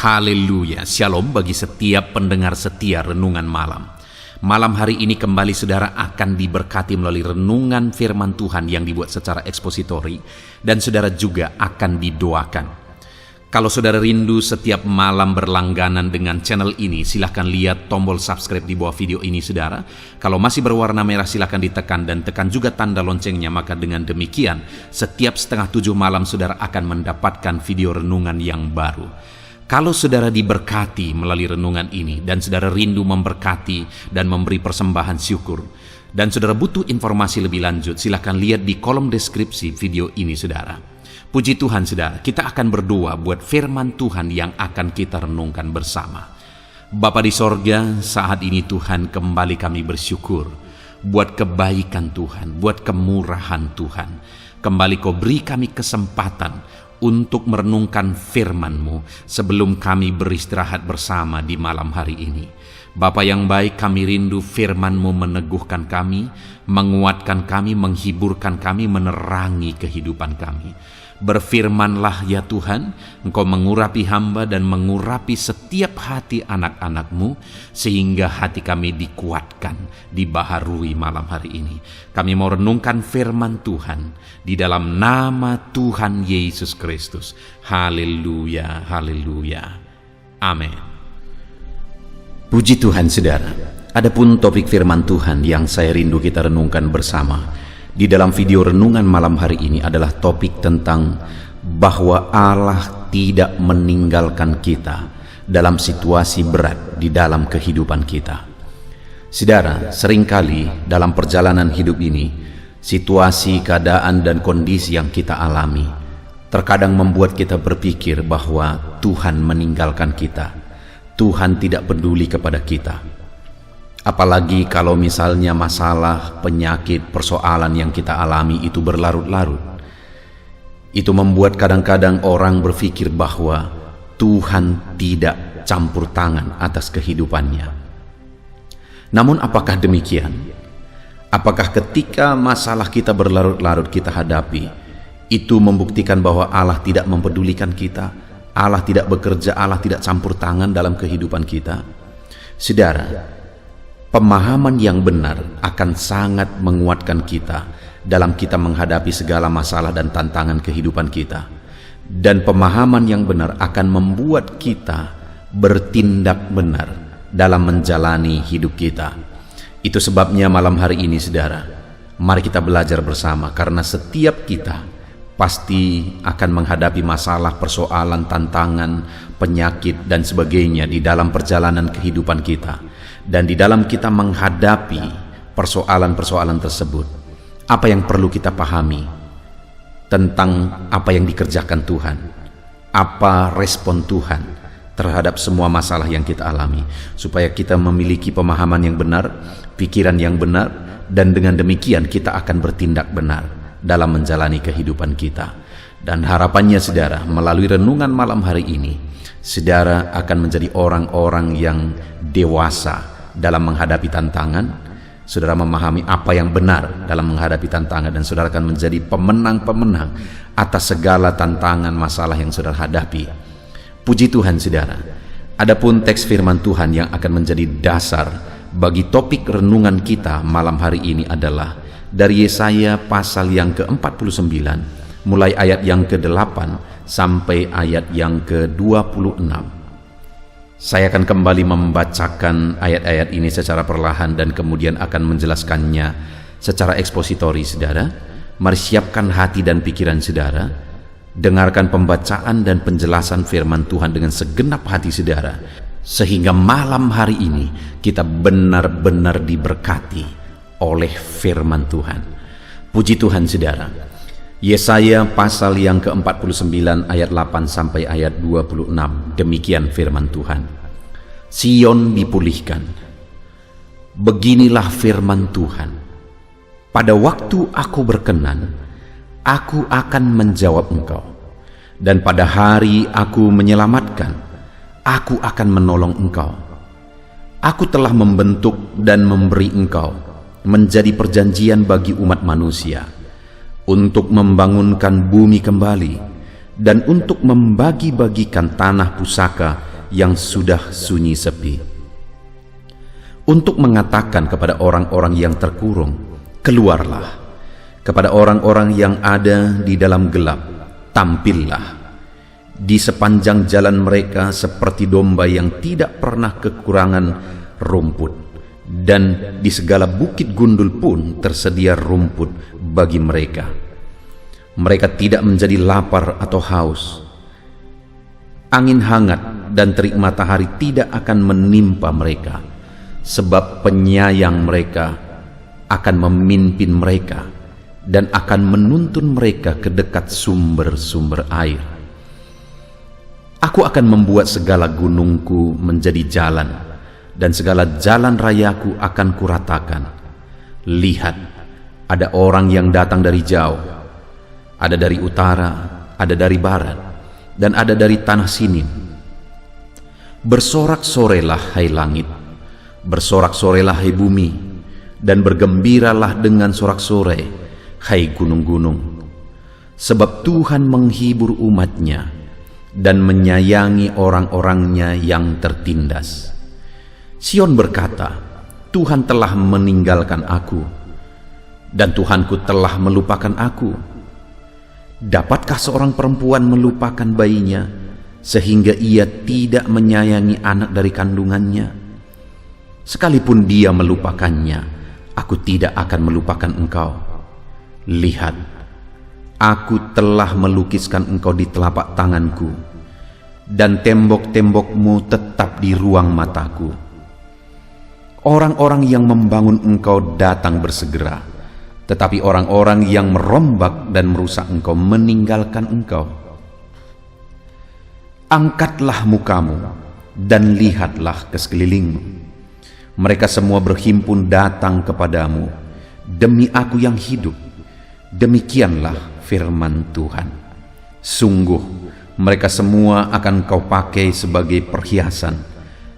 Haleluya, shalom bagi setiap pendengar setia Renungan Malam. Malam hari ini kembali saudara akan diberkati melalui renungan firman Tuhan yang dibuat secara ekspositori, dan saudara juga akan didoakan. Kalau saudara rindu setiap malam berlangganan dengan channel ini, silahkan lihat tombol subscribe di bawah video ini saudara. Kalau masih berwarna merah silahkan ditekan dan tekan juga tanda loncengnya, maka dengan demikian setiap 6:30 malam saudara akan mendapatkan video renungan yang baru. Kalau saudara diberkati melalui renungan ini dan saudara rindu memberkati dan memberi persembahan syukur, dan saudara butuh informasi lebih lanjut, silakan lihat di kolom deskripsi video ini saudara. Puji Tuhan saudara, kita akan berdoa buat firman Tuhan yang akan kita renungkan bersama. Bapa di sorga, saat ini Tuhan kembali kami bersyukur buat kebaikan Tuhan, buat kemurahan Tuhan. Kembali Kau beri kami kesempatan untuk merenungkan firman-Mu sebelum kami beristirahat bersama di malam hari ini. Bapa yang baik, kami rindu firman-Mu meneguhkan kami, menguatkan kami, menghiburkan kami, menerangi kehidupan kami. Berfirmanlah ya Tuhan, Engkau mengurapi hamba dan mengurapi setiap hati anak-anak-Mu, sehingga hati kami dikuatkan, dibaharui malam hari ini. Kami mau renungkan firman Tuhan di dalam nama Tuhan Yesus Kristus. Haleluya, haleluya, amin. Puji Tuhan saudara, adapun topik firman Tuhan yang saya rindu kita renungkan bersama di dalam video renungan malam hari ini adalah topik tentang bahwa Allah tidak meninggalkan kita dalam situasi berat di dalam kehidupan kita. Saudara, seringkali dalam perjalanan hidup ini, situasi, keadaan, dan kondisi yang kita alami terkadang membuat kita berpikir bahwa Tuhan meninggalkan kita, Tuhan tidak peduli kepada kita. Apalagi kalau misalnya masalah, penyakit, persoalan yang kita alami itu berlarut-larut. Itu membuat kadang-kadang orang berpikir bahwa Tuhan tidak campur tangan atas kehidupannya. Namun apakah demikian? Apakah ketika masalah kita berlarut-larut kita hadapi, itu membuktikan bahwa Allah tidak mempedulikan kita, Allah tidak bekerja, Allah tidak campur tangan dalam kehidupan kita? Saudara, pemahaman yang benar akan sangat menguatkan kita dalam kita menghadapi segala masalah dan tantangan kehidupan kita. Dan pemahaman yang benar akan membuat kita bertindak benar dalam menjalani hidup kita. Itu sebabnya malam hari ini saudara, mari kita belajar bersama, karena setiap kita pasti akan menghadapi masalah, persoalan, tantangan, penyakit, dan sebagainya di dalam perjalanan kehidupan kita. Dan di dalam kita menghadapi persoalan-persoalan tersebut, apa yang perlu kita pahami tentang apa yang dikerjakan Tuhan, apa respon Tuhan terhadap semua masalah yang kita alami, supaya kita memiliki pemahaman yang benar, pikiran yang benar, dan dengan demikian kita akan bertindak benar dalam menjalani kehidupan kita. Dan harapannya saudara, melalui renungan malam hari ini, saudara akan menjadi orang-orang yang dewasa dalam menghadapi tantangan. Saudara memahami apa yang benar dalam menghadapi tantangan, dan saudara akan menjadi pemenang-pemenang atas segala tantangan masalah yang saudara hadapi. Puji Tuhan saudara. Adapun teks firman Tuhan yang akan menjadi dasar bagi topik renungan kita malam hari ini adalah dari Yesaya pasal yang ke-49, mulai ayat yang ke-8 sampai ayat yang ke-26. Saya akan kembali membacakan ayat-ayat ini secara perlahan dan kemudian akan menjelaskannya secara ekspositori saudara. Mari siapkan hati dan pikiran saudara, dengarkan pembacaan dan penjelasan firman Tuhan dengan segenap hati saudara, sehingga malam hari ini kita benar-benar diberkati oleh firman Tuhan. Puji Tuhan saudara. Yesaya pasal yang ke-49 ayat 8 sampai ayat 26. Demikian firman Tuhan. Sion dipulihkan. Beginilah firman Tuhan. Pada waktu aku berkenan, aku akan menjawab engkau. Dan pada hari aku menyelamatkan, aku akan menolong engkau. Aku telah membentuk dan memberi engkau menjadi perjanjian bagi umat manusia, untuk membangunkan bumi kembali, dan untuk membagi-bagikan tanah pusaka yang sudah sunyi sepi. Untuk mengatakan kepada orang-orang yang terkurung, keluarlah. Kepada orang-orang yang ada di dalam gelap, tampillah. Di sepanjang jalan mereka seperti domba yang tidak pernah kekurangan rumput, dan di segala bukit gundul pun tersedia rumput bagi mereka. Mereka tidak menjadi lapar atau haus. Angin hangat dan terik matahari tidak akan menimpa mereka, sebab penyayang mereka akan memimpin mereka dan akan menuntun mereka ke dekat sumber-sumber air. Aku akan membuat segala gunungku menjadi jalan, dan segala jalan rayaku akan kuratakan. Lihat, ada orang yang datang dari jauh, ada dari utara, ada dari barat, dan ada dari tanah Sinim. Bersorak-sorailah hai langit, bersorak-sorailah hai bumi, dan bergembiralah dengan sorak-sorai hai gunung-gunung, sebab Tuhan menghibur umatnya dan menyayangi orang-orangnya yang tertindas. Sion berkata, Tuhan telah meninggalkan aku, dan Tuhanku telah melupakan aku. Dapatkah seorang perempuan melupakan bayinya, sehingga ia tidak menyayangi anak dari kandungannya? Sekalipun dia melupakannya, aku tidak akan melupakan engkau. Lihat, aku telah melukiskan engkau di telapak tanganku, dan tembok-tembokmu tetap di ruang mataku. Orang-orang yang membangun engkau datang bersegera, tetapi orang-orang yang merombak dan merusak engkau meninggalkan engkau. Angkatlah mukamu dan lihatlah ke sekelilingmu. Mereka semua berhimpun datang kepadamu, demi aku yang hidup. Demikianlah firman Tuhan. Sungguh, mereka semua akan kau pakai sebagai perhiasan,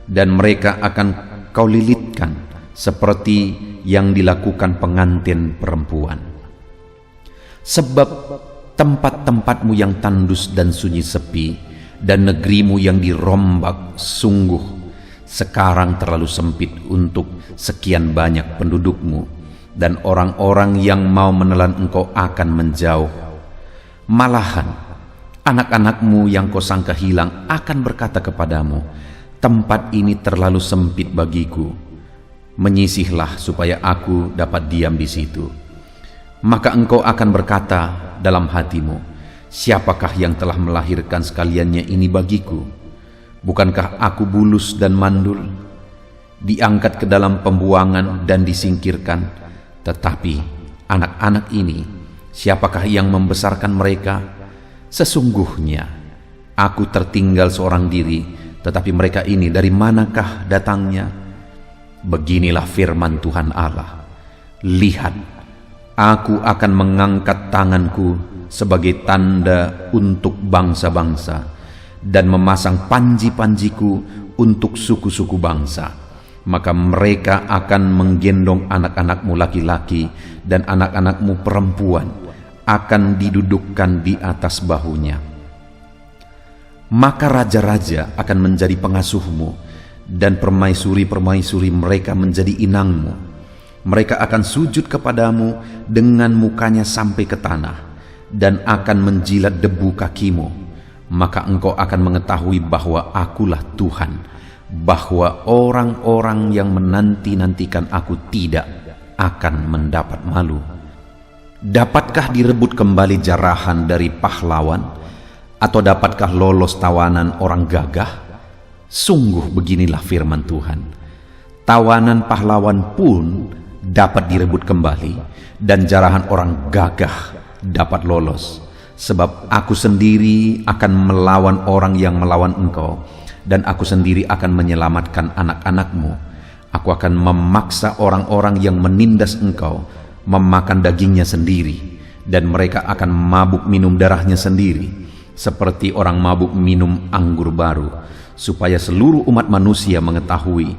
dan mereka akan kau lilitkan seperti yang dilakukan pengantin perempuan. Sebab tempat-tempatmu yang tandus dan sunyi sepi, dan negerimu yang dirombak sungguh sekarang terlalu sempit untuk sekian banyak pendudukmu, dan orang-orang yang mau menelan engkau akan menjauh. Malahan anak-anakmu yang kau sangka hilang akan berkata kepadamu, tempat ini terlalu sempit bagiku. Menyisihlah supaya aku dapat diam di situ. Maka engkau akan berkata dalam hatimu, siapakah yang telah melahirkan sekaliannya ini bagiku? Bukankah aku bulus dan mandul, diangkat ke dalam pembuangan dan disingkirkan? Tetapi anak-anak ini, siapakah yang membesarkan mereka? Sesungguhnya aku tertinggal seorang diri, tetapi mereka ini dari manakah datangnya? Beginilah firman Tuhan Allah. Lihat, aku akan mengangkat tanganku sebagai tanda untuk bangsa-bangsa, dan memasang panji-panjiku untuk suku-suku bangsa. Maka mereka akan menggendong anak-anakmu laki-laki dan anak-anakmu perempuan, akan didudukkan di atas bahunya. Maka raja-raja akan menjadi pengasuhmu, dan permaisuri-permaisuri mereka menjadi inangmu. Mereka akan sujud kepadamu dengan mukanya sampai ke tanah, dan akan menjilat debu kakimu. Maka engkau akan mengetahui bahwa akulah Tuhan, bahwa orang-orang yang menanti-nantikan aku tidak akan mendapat malu. Dapatkah direbut kembali jarahan dari pahlawan, atau dapatkah lolos tawanan orang gagah? Sungguh beginilah firman Tuhan, tawanan pahlawan pun dapat direbut kembali, dan jarahan orang gagah dapat lolos. Sebab aku sendiri akan melawan orang yang melawan engkau, dan aku sendiri akan menyelamatkan anak-anakmu. Aku akan memaksa orang-orang yang menindas engkau memakan dagingnya sendiri, dan mereka akan mabuk minum darahnya sendiri, seperti orang mabuk minum anggur baru, supaya seluruh umat manusia mengetahui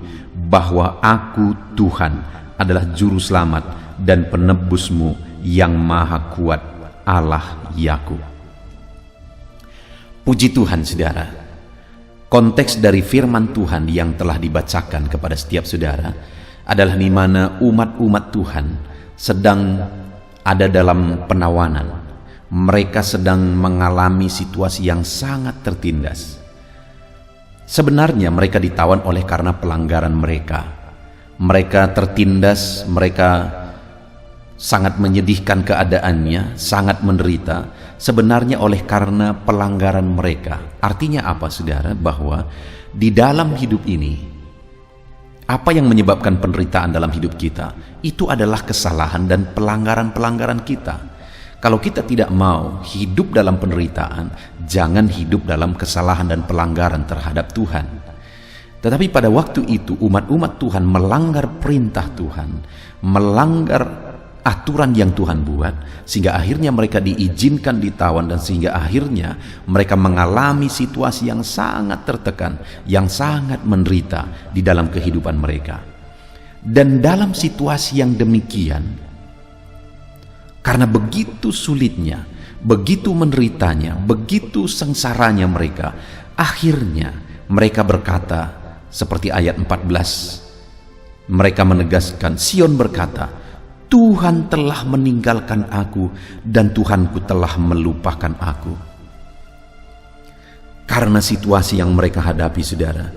bahwa aku Tuhan adalah juru selamat dan penebusmu yang maha kuat, Allah Yakub. Puji Tuhan, saudara. Konteks dari firman Tuhan yang telah dibacakan kepada setiap saudara adalah di mana umat-umat Tuhan sedang ada dalam penawanan. Mereka sedang mengalami situasi yang sangat tertindas. Sebenarnya mereka ditawan oleh karena pelanggaran mereka. Mereka tertindas, mereka sangat menyedihkan keadaannya, sangat menderita, sebenarnya oleh karena pelanggaran mereka. Artinya apa, saudara? Bahwa di dalam hidup ini, apa yang menyebabkan penderitaan dalam hidup kita, itu adalah kesalahan dan pelanggaran-pelanggaran kita. Kalau kita tidak mau hidup dalam penderitaan, jangan hidup dalam kesalahan dan pelanggaran terhadap Tuhan. Tetapi pada waktu itu, umat-umat Tuhan melanggar perintah Tuhan, melanggar aturan yang Tuhan buat, sehingga akhirnya mereka diizinkan ditawan, dan sehingga akhirnya mereka mengalami situasi yang sangat tertekan, yang sangat menderita di dalam kehidupan mereka. Dan dalam situasi yang demikian, karena begitu sulitnya, begitu menderitanya, begitu sengsaranya mereka, akhirnya mereka berkata seperti ayat 14, mereka menegaskan, Sion berkata, Tuhan telah meninggalkan aku dan Tuhanku telah melupakan aku. Karena situasi yang mereka hadapi, saudara,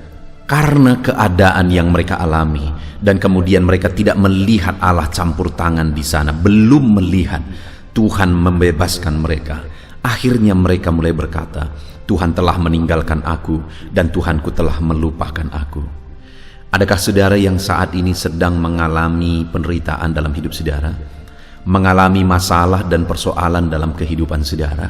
karena keadaan yang mereka alami, dan kemudian mereka tidak melihat Allah campur tangan di sana, belum melihat Tuhan membebaskan mereka. Akhirnya mereka mulai berkata, Tuhan telah meninggalkan aku dan Tuhanku telah melupakan aku. Adakah saudara yang saat ini sedang mengalami penderitaan dalam hidup saudara? Mengalami masalah dan persoalan dalam kehidupan saudara?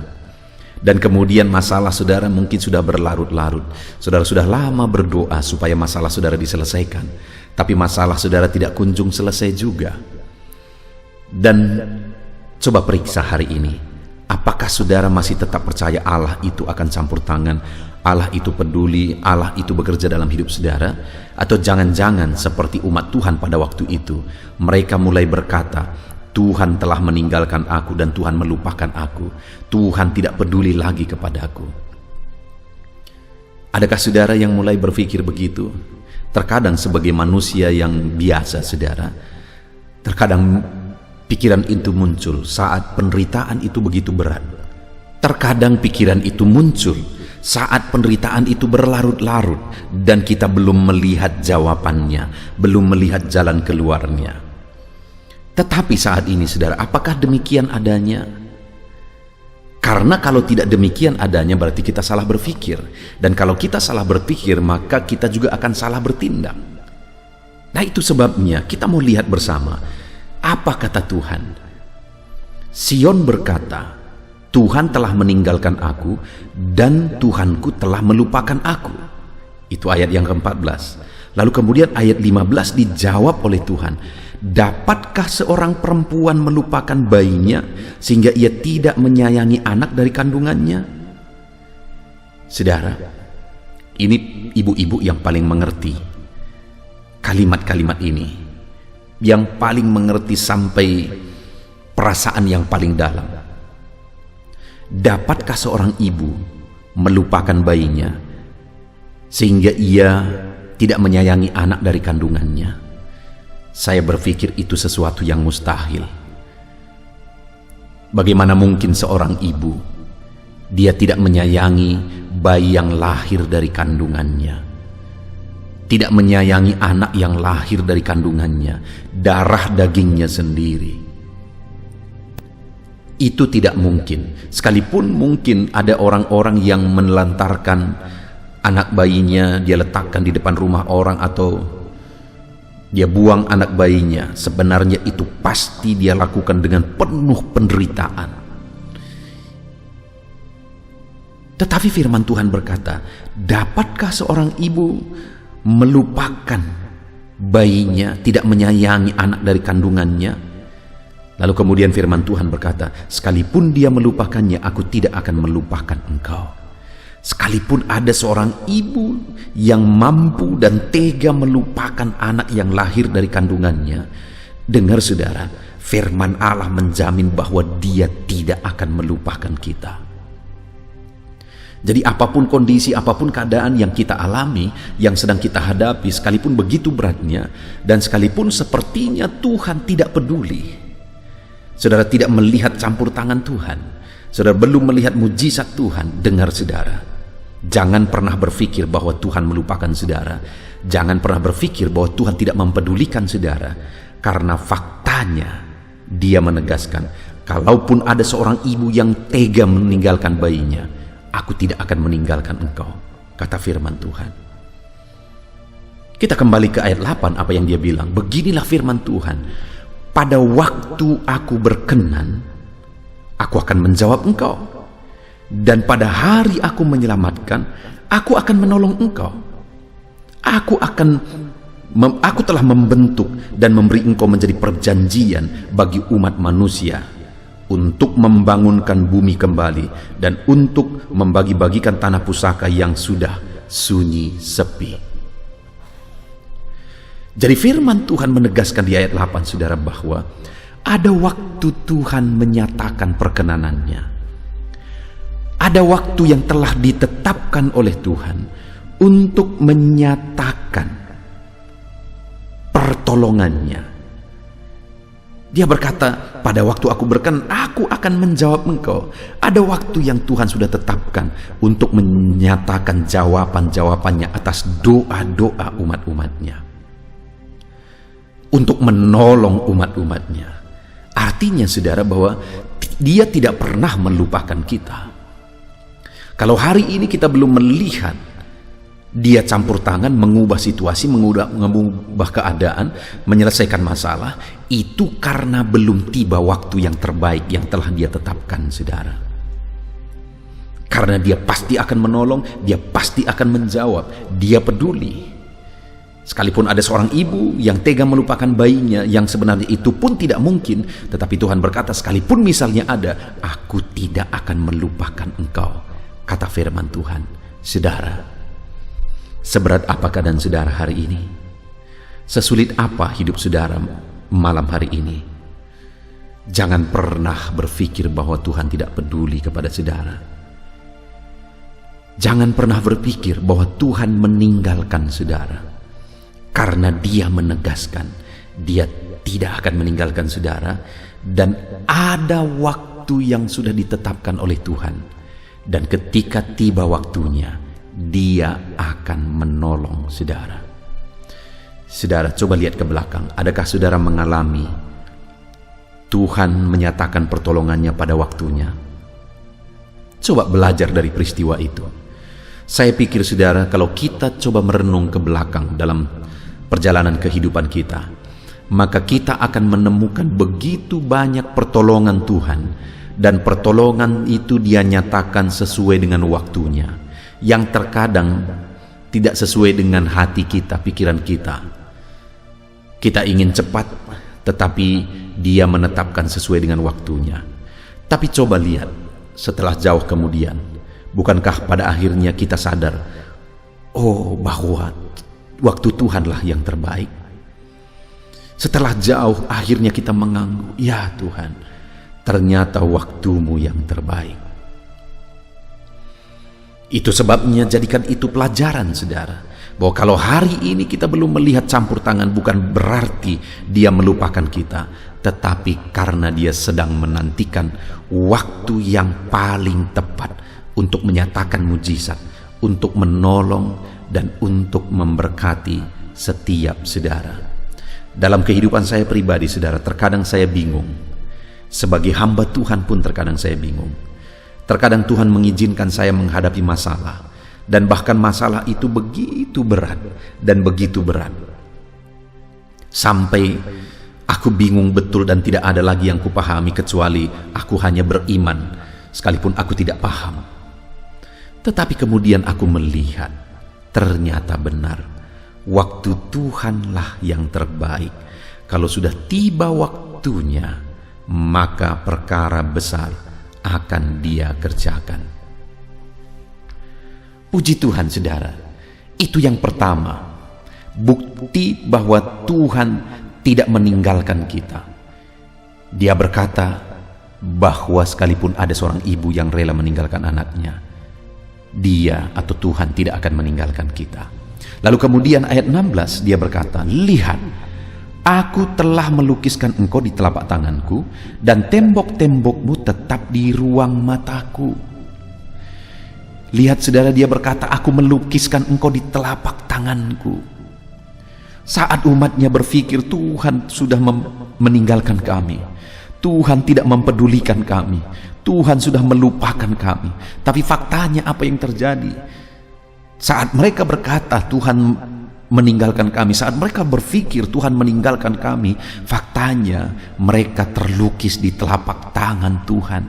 Dan kemudian masalah saudara mungkin sudah berlarut-larut. Saudara sudah lama berdoa supaya masalah saudara diselesaikan, tapi masalah saudara tidak kunjung selesai juga. Dan coba periksa hari ini, apakah saudara masih tetap percaya Allah itu akan campur tangan, Allah itu peduli, Allah itu bekerja dalam hidup saudara? Atau jangan-jangan seperti umat Tuhan pada waktu itu, mereka mulai berkata, Tuhan telah meninggalkan aku dan Tuhan melupakan aku, Tuhan tidak peduli lagi kepadaku. Adakah saudara yang mulai berpikir begitu? Terkadang sebagai manusia yang biasa, saudara, terkadang pikiran itu muncul saat penderitaan itu begitu berat. Terkadang pikiran itu muncul saat penderitaan itu berlarut-larut dan kita belum melihat jawabannya, belum melihat jalan keluarnya. Tetapi saat ini, saudara, apakah demikian adanya? Karena kalau tidak demikian adanya, berarti kita salah berpikir. Dan kalau kita salah berpikir, maka kita juga akan salah bertindak. Nah, itu sebabnya kita mau lihat bersama, apa kata Tuhan? Sion berkata, Tuhan telah meninggalkan aku dan Tuhanku telah melupakan aku. Itu ayat yang ke-14. Lalu kemudian ayat 15 dijawab oleh Tuhan. Dapatkah seorang perempuan melupakan bayinya sehingga ia tidak menyayangi anak dari kandungannya? Saudara, ini ibu-ibu yang paling mengerti kalimat-kalimat ini, yang paling mengerti sampai perasaan yang paling dalam. Dapatkah seorang ibu melupakan bayinya sehingga ia tidak menyayangi anak dari kandungannya? Saya berpikir itu sesuatu yang mustahil. Bagaimana mungkin seorang ibu dia tidak menyayangi bayi yang lahir dari kandungannya, tidak menyayangi anak yang lahir dari kandungannya, darah dagingnya sendiri? Itu tidak mungkin. Sekalipun mungkin ada orang-orang yang menelantarkan anak bayinya, dia letakkan di depan rumah orang atau dia buang anak bayinya, sebenarnya itu pasti dia lakukan dengan penuh penderitaan. Tetapi firman Tuhan berkata, dapatkah seorang ibu melupakan bayinya, tidak menyayangi anak dari kandungannya? Lalu kemudian firman Tuhan berkata, sekalipun dia melupakannya, aku tidak akan melupakan engkau. Sekalipun ada seorang ibu yang mampu dan tega melupakan anak yang lahir dari kandungannya, dengar saudara, firman Allah menjamin bahwa dia tidak akan melupakan kita. Jadi apapun kondisi, apapun keadaan yang kita alami, yang sedang kita hadapi, sekalipun begitu beratnya, dan sekalipun sepertinya Tuhan tidak peduli, saudara tidak melihat campur tangan Tuhan, saudara belum melihat mujizat Tuhan, dengar saudara, jangan pernah berpikir bahwa Tuhan melupakan saudara. Jangan pernah berpikir bahwa Tuhan tidak mempedulikan saudara, karena faktanya Dia menegaskan, kalaupun ada seorang ibu yang tega meninggalkan bayinya, aku tidak akan meninggalkan engkau, kata firman Tuhan. Kita kembali ke ayat 8, apa yang dia bilang. Beginilah firman Tuhan, pada waktu aku berkenan, aku akan menjawab engkau, dan pada hari aku menyelamatkan, aku akan menolong engkau. Aku telah membentuk dan memberi engkau menjadi perjanjian bagi umat manusia, untuk membangunkan bumi kembali dan untuk membagi-bagikan tanah pusaka yang sudah sunyi sepi. Jadi firman Tuhan menegaskan di ayat 8, saudara, bahwa ada waktu Tuhan menyatakan perkenanannya. Ada waktu yang telah ditetapkan oleh Tuhan untuk menyatakan pertolongannya. Dia berkata, pada waktu aku berkenan, aku akan menjawab engkau. Ada waktu yang Tuhan sudah tetapkan untuk menyatakan jawaban-jawabannya atas doa-doa umat-umatnya, untuk menolong umat-umatnya. Artinya saudara, bahwa Dia tidak pernah melupakan kita. Kalau hari ini kita belum melihat Dia campur tangan, mengubah situasi, mengubah keadaan, menyelesaikan masalah, itu karena belum tiba waktu yang terbaik yang telah Dia tetapkan, saudara. Karena Dia pasti akan menolong, Dia pasti akan menjawab, Dia peduli. Sekalipun ada seorang ibu yang tega melupakan bayinya, yang sebenarnya itu pun tidak mungkin, tetapi Tuhan berkata, sekalipun misalnya ada, aku tidak akan melupakan engkau, kata firman Tuhan. Saudara, seberat apa keadaan saudara hari ini? Sesulit apa hidup saudara malam hari ini? Jangan pernah berpikir bahwa Tuhan tidak peduli kepada saudara. Jangan pernah berpikir bahwa Tuhan meninggalkan saudara, karena Dia menegaskan Dia tidak akan meninggalkan saudara, dan ada waktu yang sudah ditetapkan oleh Tuhan, dan ketika tiba waktunya Dia akan menolong saudara. Saudara, coba lihat ke belakang. Adakah saudara mengalami Tuhan menyatakan pertolongannya pada waktunya? Coba belajar dari peristiwa itu. Saya pikir saudara, kalau kita coba merenung ke belakang dalam perjalanan kehidupan kita, maka kita akan menemukan begitu banyak pertolongan Tuhan, dan pertolongan itu Dia nyatakan sesuai dengan waktunya, yang terkadang tidak sesuai dengan hati kita, pikiran kita. Kita ingin cepat, tetapi Dia menetapkan sesuai dengan waktunya. Tapi coba lihat, setelah jauh kemudian, bukankah pada akhirnya kita sadar, oh, bahwa waktu Tuhanlah yang terbaik? Setelah jauh, akhirnya kita mengangguk, ya Tuhan, ternyata waktumu yang terbaik. Itu sebabnya jadikan itu pelajaran, saudara, bahwa kalau hari ini kita belum melihat campur tangan, bukan berarti Dia melupakan kita, tetapi karena Dia sedang menantikan waktu yang paling tepat untuk menyatakan mujizat, untuk menolong, dan untuk memberkati setiap saudara. Dalam kehidupan saya pribadi, saudara, terkadang saya bingung. Sebagai hamba Tuhan pun terkadang saya bingung. Terkadang Tuhan mengizinkan saya menghadapi masalah, dan bahkan masalah itu begitu berat dan begitu berat, sampai aku bingung betul dan tidak ada lagi yang kupahami kecuali aku hanya beriman, sekalipun aku tidak paham. Tetapi kemudian aku melihat, ternyata benar, waktu Tuhanlah yang terbaik. Kalau sudah tiba waktunya, maka perkara besar akan Dia kerjakan. Puji Tuhan, saudara. Itu yang pertama, bukti bahwa Tuhan tidak meninggalkan kita. Dia berkata bahwa sekalipun ada seorang ibu yang rela meninggalkan anaknya, Dia atau Tuhan tidak akan meninggalkan kita. Lalu kemudian ayat 16 dia berkata, lihat, aku telah melukiskan engkau di telapak tanganku, dan tembok-tembokmu tetap di ruang mataku. Lihat saudara, dia berkata, aku melukiskan engkau di telapak tanganku. Saat umatnya berpikir Tuhan sudah meninggalkan kami, Tuhan tidak mempedulikan kami, Tuhan sudah melupakan kami. Tapi faktanya apa yang terjadi? Saat mereka berkata Tuhan meninggalkan kami, saat mereka berpikir Tuhan meninggalkan kami, faktanya mereka terlukis di telapak tangan Tuhan.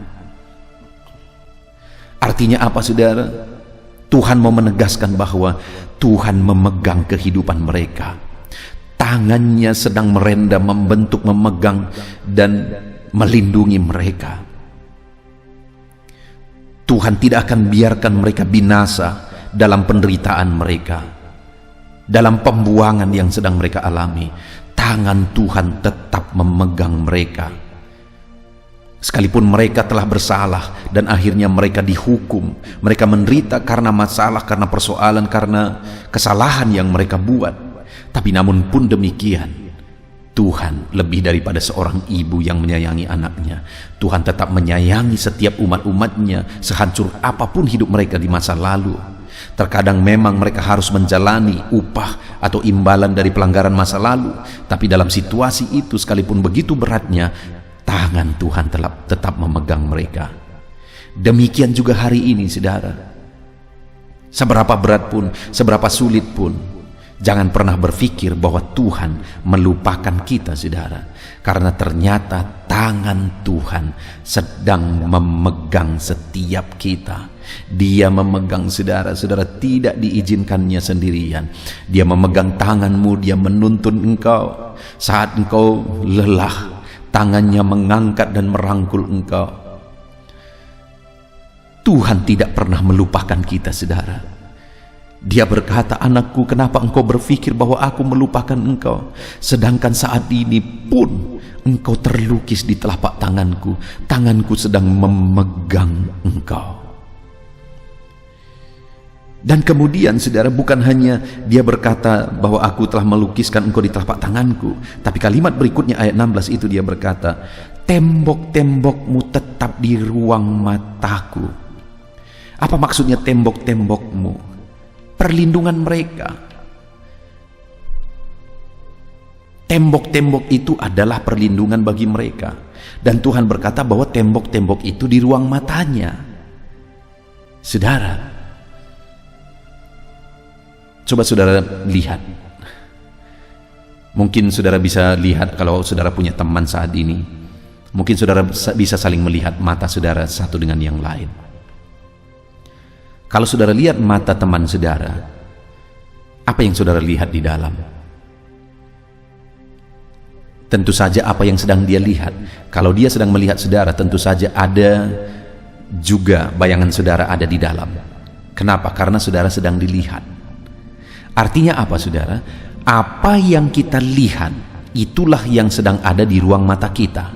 Artinya apa saudara? Tuhan mau menegaskan bahwa Tuhan memegang kehidupan mereka. Tangannya sedang merenda, membentuk, memegang, dan melindungi mereka. Tuhan tidak akan biarkan mereka binasa dalam penderitaan mereka, dalam pembuangan yang sedang mereka alami. Tangan Tuhan tetap memegang mereka. Sekalipun mereka telah bersalah dan akhirnya mereka dihukum, mereka menderita karena masalah, karena persoalan, karena kesalahan yang mereka buat. Tapi namun pun demikian, Tuhan lebih daripada seorang ibu yang menyayangi anaknya. Tuhan tetap menyayangi setiap umat-umatnya, sehancur apapun hidup mereka di masa lalu. Terkadang memang mereka harus menjalani upah atau imbalan dari pelanggaran masa lalu, tapi dalam situasi itu sekalipun begitu beratnya, tangan Tuhan tetap memegang mereka. Demikian juga hari ini saudara. Seberapa berat pun, seberapa sulit pun, jangan pernah berpikir bahwa Tuhan melupakan kita saudara. Karena ternyata tangan Tuhan sedang memegang setiap kita. Dia memegang saudara, saudara tidak diizinkannya sendirian. Dia memegang tanganmu, dia menuntun engkau. Saat engkau lelah, tangannya mengangkat dan merangkul engkau. Tuhan tidak pernah melupakan kita saudara. Dia berkata, anakku, kenapa engkau berpikir bahwa aku melupakan engkau? Sedangkan saat ini pun engkau terlukis di telapak tanganku. Tanganku sedang memegang engkau. Dan kemudian saudara, bukan hanya dia berkata bahwa aku telah melukiskan engkau di telapak tanganku, tapi kalimat berikutnya ayat 16 itu dia berkata, tembok-tembokmu tetap di ruang mataku. Apa maksudnya tembok-tembokmu? Perlindungan mereka. Tembok-tembok itu adalah perlindungan bagi mereka. Dan Tuhan berkata bahwa tembok-tembok itu di ruang matanya. Saudara, coba saudara lihat. Mungkin saudara bisa lihat kalau saudara punya teman saat ini. Mungkin saudara bisa saling melihat mata saudara satu dengan yang lain. Kalau saudara lihat mata teman saudara, apa yang saudara lihat di dalam? Tentu saja apa yang sedang dia lihat. Kalau dia sedang melihat saudara, tentu saja ada juga bayangan saudara ada di dalam. Kenapa? Karena saudara sedang dilihat. Artinya apa saudara? Apa yang kita lihat, itulah yang sedang ada di ruang mata kita.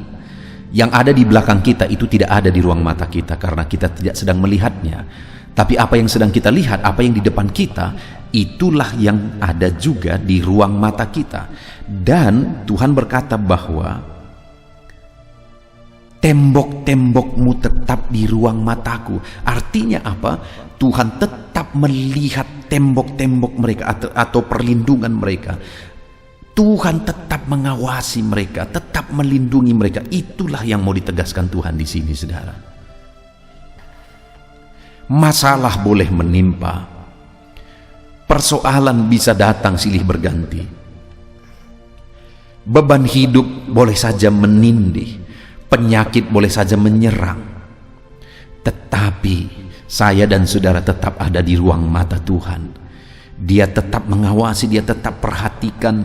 Yang ada di belakang kita itu tidak ada di ruang mata kita, karena kita tidak sedang melihatnya. Tapi apa yang sedang kita lihat, apa yang di depan kita, itulah yang ada juga di ruang mata kita. Dan Tuhan berkata bahwa tembok-tembokmu tetap di ruang mataku. Artinya apa? Tuhan tetap melihat tembok-tembok mereka atau perlindungan mereka. Tuhan tetap mengawasi mereka, tetap melindungi mereka. Itulah yang mau ditegaskan Tuhan di sini, saudara. Masalah boleh menimpa, persoalan bisa datang silih berganti, beban hidup boleh saja menindih, penyakit boleh saja menyerang, tetapi saya dan saudara tetap ada di ruang mata Tuhan. Dia tetap mengawasi, dia tetap perhatikan,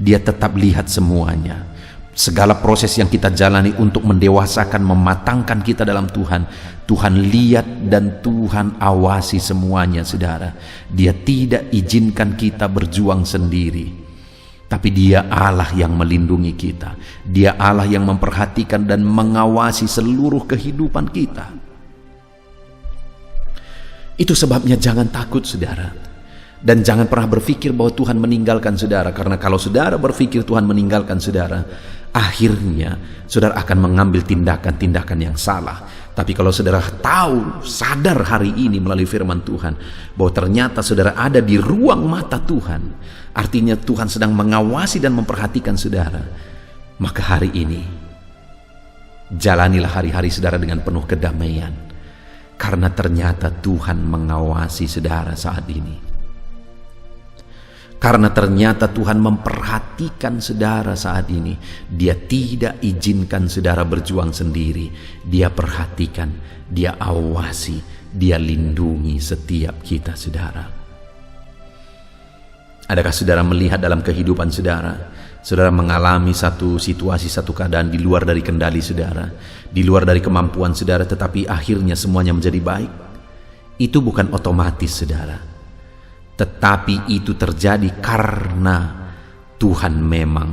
dia tetap lihat semuanya. Segala proses yang kita jalani untuk mendewasakan, mematangkan kita dalam Tuhan, Tuhan lihat dan Tuhan awasi semuanya, saudara. Dia tidak izinkan kita berjuang sendiri, tapi Dia Allah yang melindungi kita. Dia Allah yang memperhatikan dan mengawasi seluruh kehidupan kita. Itu sebabnya jangan takut saudara. Dan jangan pernah berpikir bahwa Tuhan meninggalkan saudara. Karena kalau saudara berpikir Tuhan meninggalkan saudara, akhirnya saudara akan mengambil tindakan-tindakan yang salah. Tapi kalau saudara tahu, sadar hari ini melalui firman Tuhan, bahwa ternyata saudara ada di ruang mata Tuhan, artinya Tuhan sedang mengawasi dan memperhatikan saudara, maka hari ini jalanilah hari-hari saudara dengan penuh kedamaian. Karena ternyata Tuhan mengawasi saudara saat ini. Karena ternyata Tuhan memperhatikan saudara saat ini. Dia tidak izinkan saudara berjuang sendiri. Dia perhatikan, dia awasi, dia lindungi setiap kita saudara. Adakah saudara melihat dalam kehidupan saudara, saudara mengalami satu situasi, satu keadaan di luar dari kendali saudara, di luar dari kemampuan saudara, tetapi akhirnya semuanya menjadi baik? Itu bukan otomatis saudara. Tetapi itu terjadi karena Tuhan memang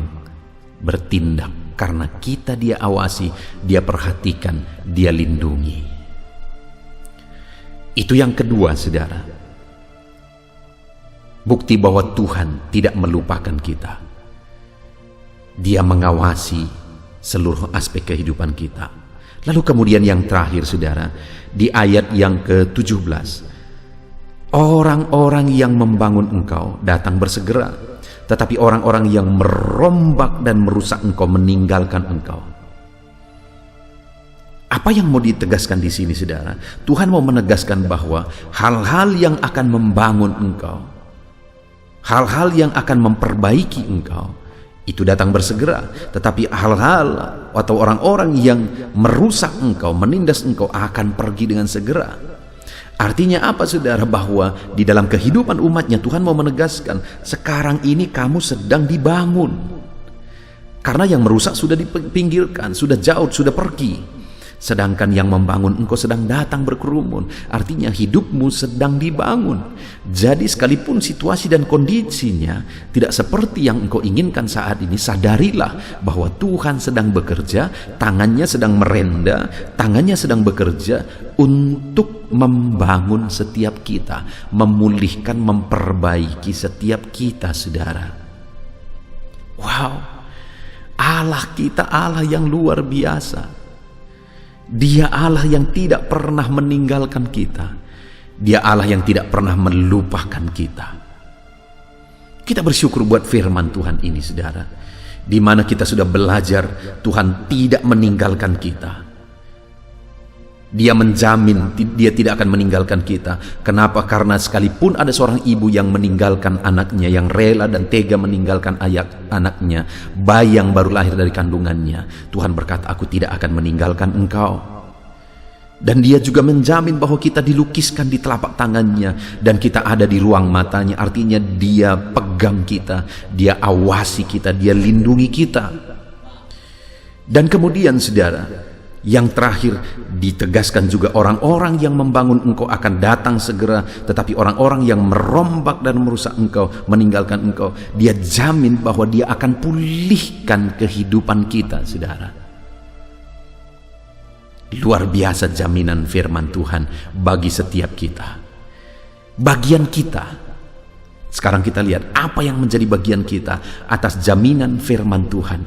bertindak. Karena kita dia awasi, dia perhatikan, dia lindungi. Itu yang kedua saudara. Bukti bahwa Tuhan tidak melupakan kita. Dia mengawasi seluruh aspek kehidupan kita. Lalu kemudian yang terakhir saudara, di ayat yang ke-17. Orang-orang yang membangun engkau datang bersegera, tetapi orang-orang yang merombak dan merusak engkau meninggalkan engkau. Apa yang mau ditegaskan di sini saudara? Tuhan mau menegaskan bahwa hal-hal yang akan membangun engkau, hal-hal yang akan memperbaiki engkau, itu datang bersegera. Tetapi hal-hal atau orang-orang yang merusak engkau, menindas engkau akan pergi dengan segera. Artinya apa saudara? Bahwa di dalam kehidupan umatnya Tuhan mau menegaskan, sekarang ini kamu sedang dibangun. Karena yang merusak sudah dipinggirkan, sudah jauh, sudah pergi. Sedangkan yang membangun engkau sedang datang berkerumun. Artinya hidupmu sedang dibangun. Jadi sekalipun situasi dan kondisinya tidak seperti yang engkau inginkan saat ini, sadarilah bahwa Tuhan sedang bekerja, tangannya sedang merenda, tangannya sedang bekerja untuk membangun setiap kita, memulihkan, memperbaiki setiap kita saudara. Wow, Allah kita Allah yang luar biasa. Dia Allah yang tidak pernah meninggalkan kita. Dia Allah yang tidak pernah melupakan kita. Kita bersyukur buat firman Tuhan ini saudara, di mana kita sudah belajar Tuhan tidak meninggalkan kita. Dia menjamin dia tidak akan meninggalkan kita. Kenapa? Karena sekalipun ada seorang ibu yang meninggalkan anaknya, yang rela dan tega meninggalkan anaknya, bayi yang baru lahir dari kandungannya, Tuhan berkata, aku tidak akan meninggalkan engkau. Dan dia juga menjamin bahwa kita dilukiskan di telapak tangannya dan kita ada di ruang matanya. Artinya dia pegang kita, dia awasi kita, dia lindungi kita. Dan kemudian saudara, yang terakhir ditegaskan juga, orang-orang yang membangun engkau akan datang segera, tetapi orang-orang yang merombak dan merusak engkau, meninggalkan engkau, dia jamin bahwa dia akan pulihkan kehidupan kita saudara. Luar biasa jaminan firman Tuhan bagi setiap kita. Bagian kita, sekarang kita lihat apa yang menjadi bagian kita atas jaminan firman Tuhan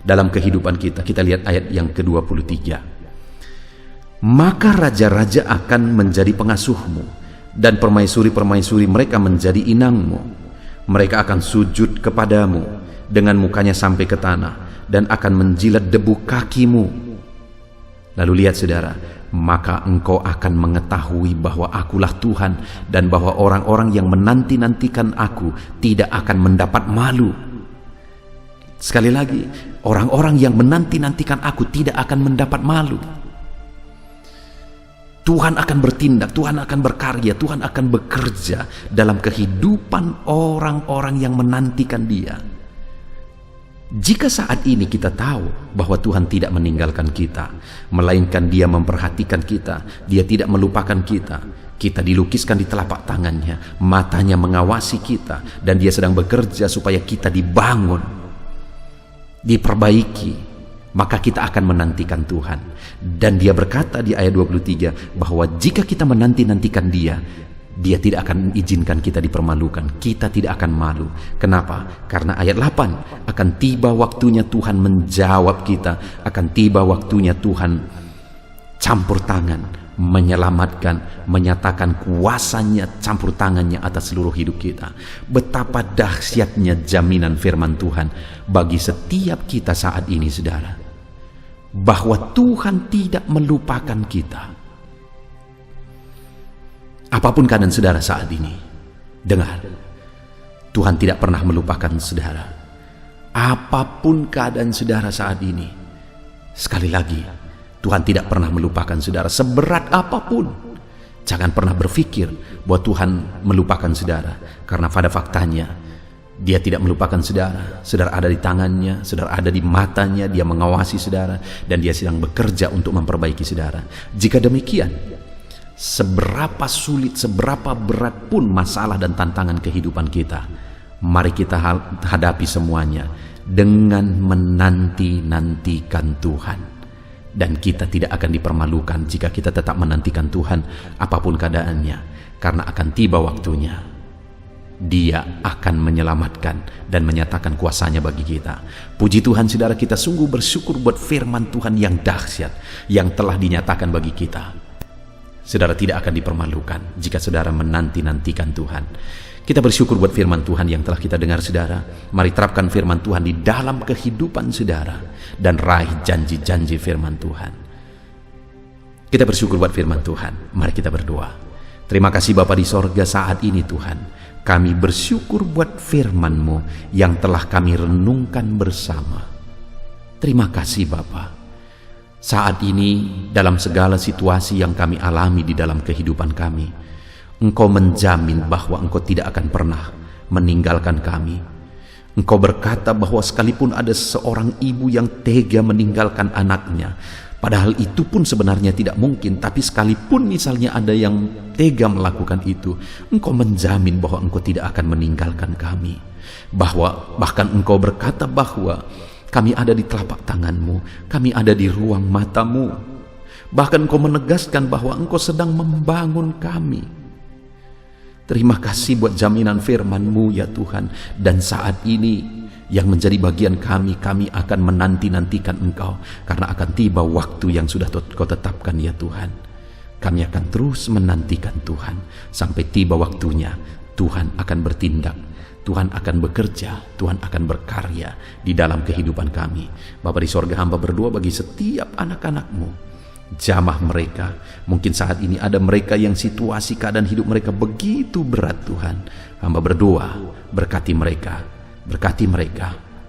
dalam kehidupan kita. Kita lihat ayat yang ke-23. Maka raja-raja akan menjadi pengasuhmu, dan permaisuri-permaisuri mereka menjadi inangmu. Mereka akan sujud kepadamu dengan mukanya sampai ke tanah, dan akan menjilat debu kakimu. Lalu lihat saudara, maka engkau akan mengetahui bahwa akulah Tuhan, dan bahwa orang-orang yang menanti-nantikan aku tidak akan mendapat malu. Sekali lagi, orang-orang yang menanti-nantikan aku tidak akan mendapat malu. Tuhan akan bertindak, Tuhan akan berkarya, Tuhan akan bekerja dalam kehidupan orang-orang yang menantikan Dia. Jika saat ini kita tahu bahwa Tuhan tidak meninggalkan kita, melainkan Dia memperhatikan kita, Dia tidak melupakan kita, kita dilukiskan di telapak tangannya, matanya mengawasi kita, dan Dia sedang bekerja supaya kita dibangun, diperbaiki, maka kita akan menantikan Tuhan. Dan Dia berkata di ayat 23 bahwa jika kita menanti-nantikan Dia, Dia tidak akan izinkan kita dipermalukan. Kita tidak akan malu. Kenapa? Karena ayat 8, akan tiba waktunya Tuhan menjawab kita, akan tiba waktunya Tuhan campur tangan, menyelamatkan, menyatakan kuasanya, campur tangannya atas seluruh hidup kita. Betapa dahsyatnya jaminan firman Tuhan bagi setiap kita saat ini, saudara, bahwa Tuhan tidak melupakan kita. Apapun keadaan saudara saat ini, dengar, Tuhan tidak pernah melupakan saudara. Apapun keadaan saudara saat ini, sekali lagi, Tuhan tidak pernah melupakan saudara. Seberat apapun, jangan pernah berpikir bahwa Tuhan melupakan saudara, karena pada faktanya Dia tidak melupakan saudara. Saudara ada di tangannya, saudara ada di matanya, Dia mengawasi saudara, dan Dia sedang bekerja untuk memperbaiki saudara. Jika demikian, seberapa sulit, seberapa berat pun masalah dan tantangan kehidupan kita, mari kita hadapi semuanya dengan menanti-nantikan Tuhan. Dan kita tidak akan dipermalukan jika kita tetap menantikan Tuhan apapun keadaannya, karena akan tiba waktunya Dia akan menyelamatkan dan menyatakan kuasanya bagi kita. Puji Tuhan, saudara, kita sungguh bersyukur buat firman Tuhan yang dahsyat yang telah dinyatakan bagi kita. Saudara tidak akan dipermalukan jika saudara menanti-nantikan Tuhan. Kita bersyukur buat firman Tuhan yang telah kita dengar, saudara. Mari terapkan firman Tuhan di dalam kehidupan saudara dan raih janji-janji firman Tuhan. Kita bersyukur buat firman Tuhan. Mari kita berdoa. Terima kasih Bapa di sorga, saat ini Tuhan, kami bersyukur buat firman-Mu yang telah kami renungkan bersama. Terima kasih Bapa. Saat ini dalam segala situasi yang kami alami di dalam kehidupan kami, Engkau menjamin bahwa Engkau tidak akan pernah meninggalkan kami. Engkau berkata bahwa sekalipun ada seorang ibu yang tega meninggalkan anaknya, padahal itu pun sebenarnya tidak mungkin, tapi sekalipun misalnya ada yang tega melakukan itu, Engkau menjamin bahwa Engkau tidak akan meninggalkan kami. Bahkan Engkau berkata bahwa kami ada di telapak tangan-Mu, kami ada di ruang mata-Mu. Bahkan Engkau menegaskan bahwa Engkau sedang membangun kami. Terima kasih buat jaminan firman-Mu ya Tuhan. Dan saat ini yang menjadi bagian kami akan menanti-nantikan Engkau, karena akan tiba waktu yang sudah Kau tetapkan ya Tuhan. Kami akan terus menantikan Tuhan sampai tiba waktunya. Tuhan akan bertindak, Tuhan akan bekerja, Tuhan akan berkarya di dalam kehidupan kami. Bapa di sorga, hamba berdoa bagi setiap anak-anak-Mu, jamah mereka. Mungkin saat ini ada mereka yang situasi keadaan hidup mereka begitu berat Tuhan. Hamba berdoa, berkati mereka.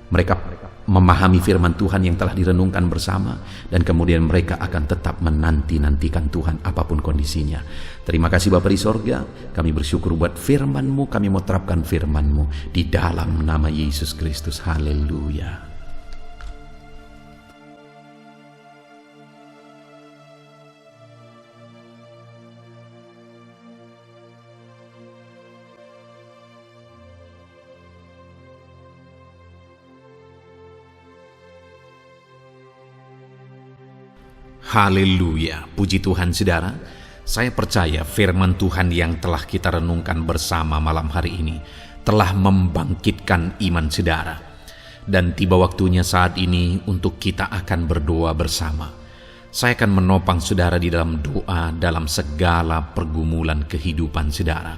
Mereka memahami firman Tuhan yang telah direnungkan bersama, dan kemudian mereka akan tetap menanti-nantikan Tuhan apapun kondisinya. Terima kasih Bapa di sorga, kami bersyukur buat firman-Mu, kami mau terapkan firman-Mu di dalam nama Yesus Kristus. Haleluya. Haleluya, puji Tuhan saudara. Saya percaya firman Tuhan yang telah kita renungkan bersama malam hari ini telah membangkitkan iman saudara. Dan tiba waktunya saat ini untuk kita akan berdoa bersama. Saya akan menopang saudara di dalam doa dalam segala pergumulan kehidupan saudara.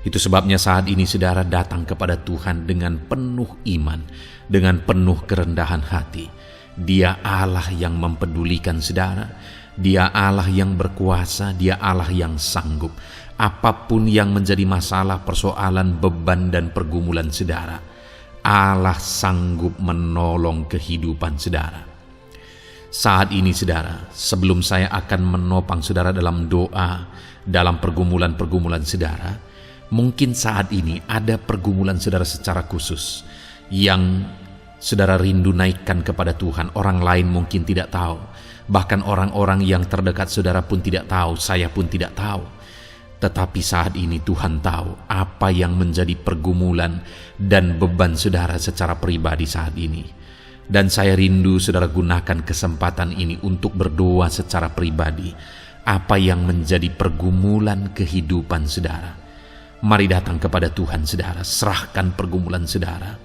Itu sebabnya saat ini saudara datang kepada Tuhan dengan penuh iman, dengan penuh kerendahan hati. Dia Allah yang mempedulikan saudara, Dia Allah yang berkuasa, Dia Allah yang sanggup. Apapun yang menjadi masalah, persoalan, beban dan pergumulan saudara, Allah sanggup menolong kehidupan saudara. Saat ini saudara, sebelum saya akan menopang saudara dalam doa, dalam pergumulan-pergumulan saudara, mungkin saat ini ada pergumulan saudara secara khusus yang saudara rindu naikkan kepada Tuhan. Orang lain mungkin tidak tahu, bahkan orang-orang yang terdekat saudara pun tidak tahu, saya pun tidak tahu. Tetapi saat ini Tuhan tahu apa yang menjadi pergumulan dan beban saudara secara pribadi saat ini. Dan saya rindu saudara gunakan kesempatan ini untuk berdoa secara pribadi Apa yang menjadi pergumulan kehidupan saudara, mari datang kepada Tuhan saudara, serahkan pergumulan saudara.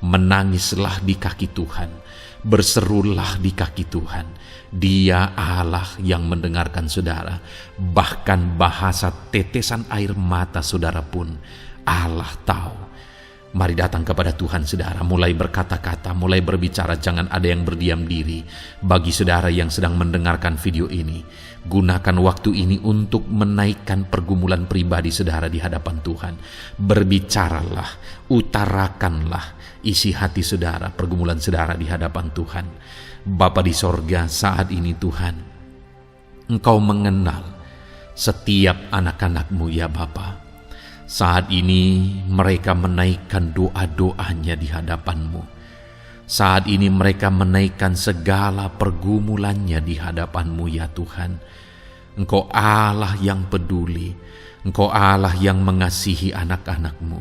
Menangislah di kaki Tuhan, berserulah di kaki Tuhan. Dia Allah yang mendengarkan saudara. Bahkan bahasa tetesan air mata saudara pun Allah tahu. Mari datang kepada Tuhan saudara, mulai berkata-kata, mulai berbicara, jangan ada yang berdiam diri. Bagi saudara yang sedang mendengarkan video ini, gunakan waktu ini untuk menaikkan pergumulan pribadi saudara di hadapan Tuhan. Berbicaralah, utarakanlah isi hati saudara, pergumulan saudara di hadapan Tuhan. Bapa di sorga, saat ini Tuhan, Engkau mengenal setiap anak-anak-Mu ya Bapa. Saat ini mereka menaikkan doa-doanya di hadapan-Mu. Saat ini mereka menaikkan segala pergumulannya di hadapan-Mu ya Tuhan. Engkau Allah yang peduli, Engkau Allah yang mengasihi anak-anak-Mu,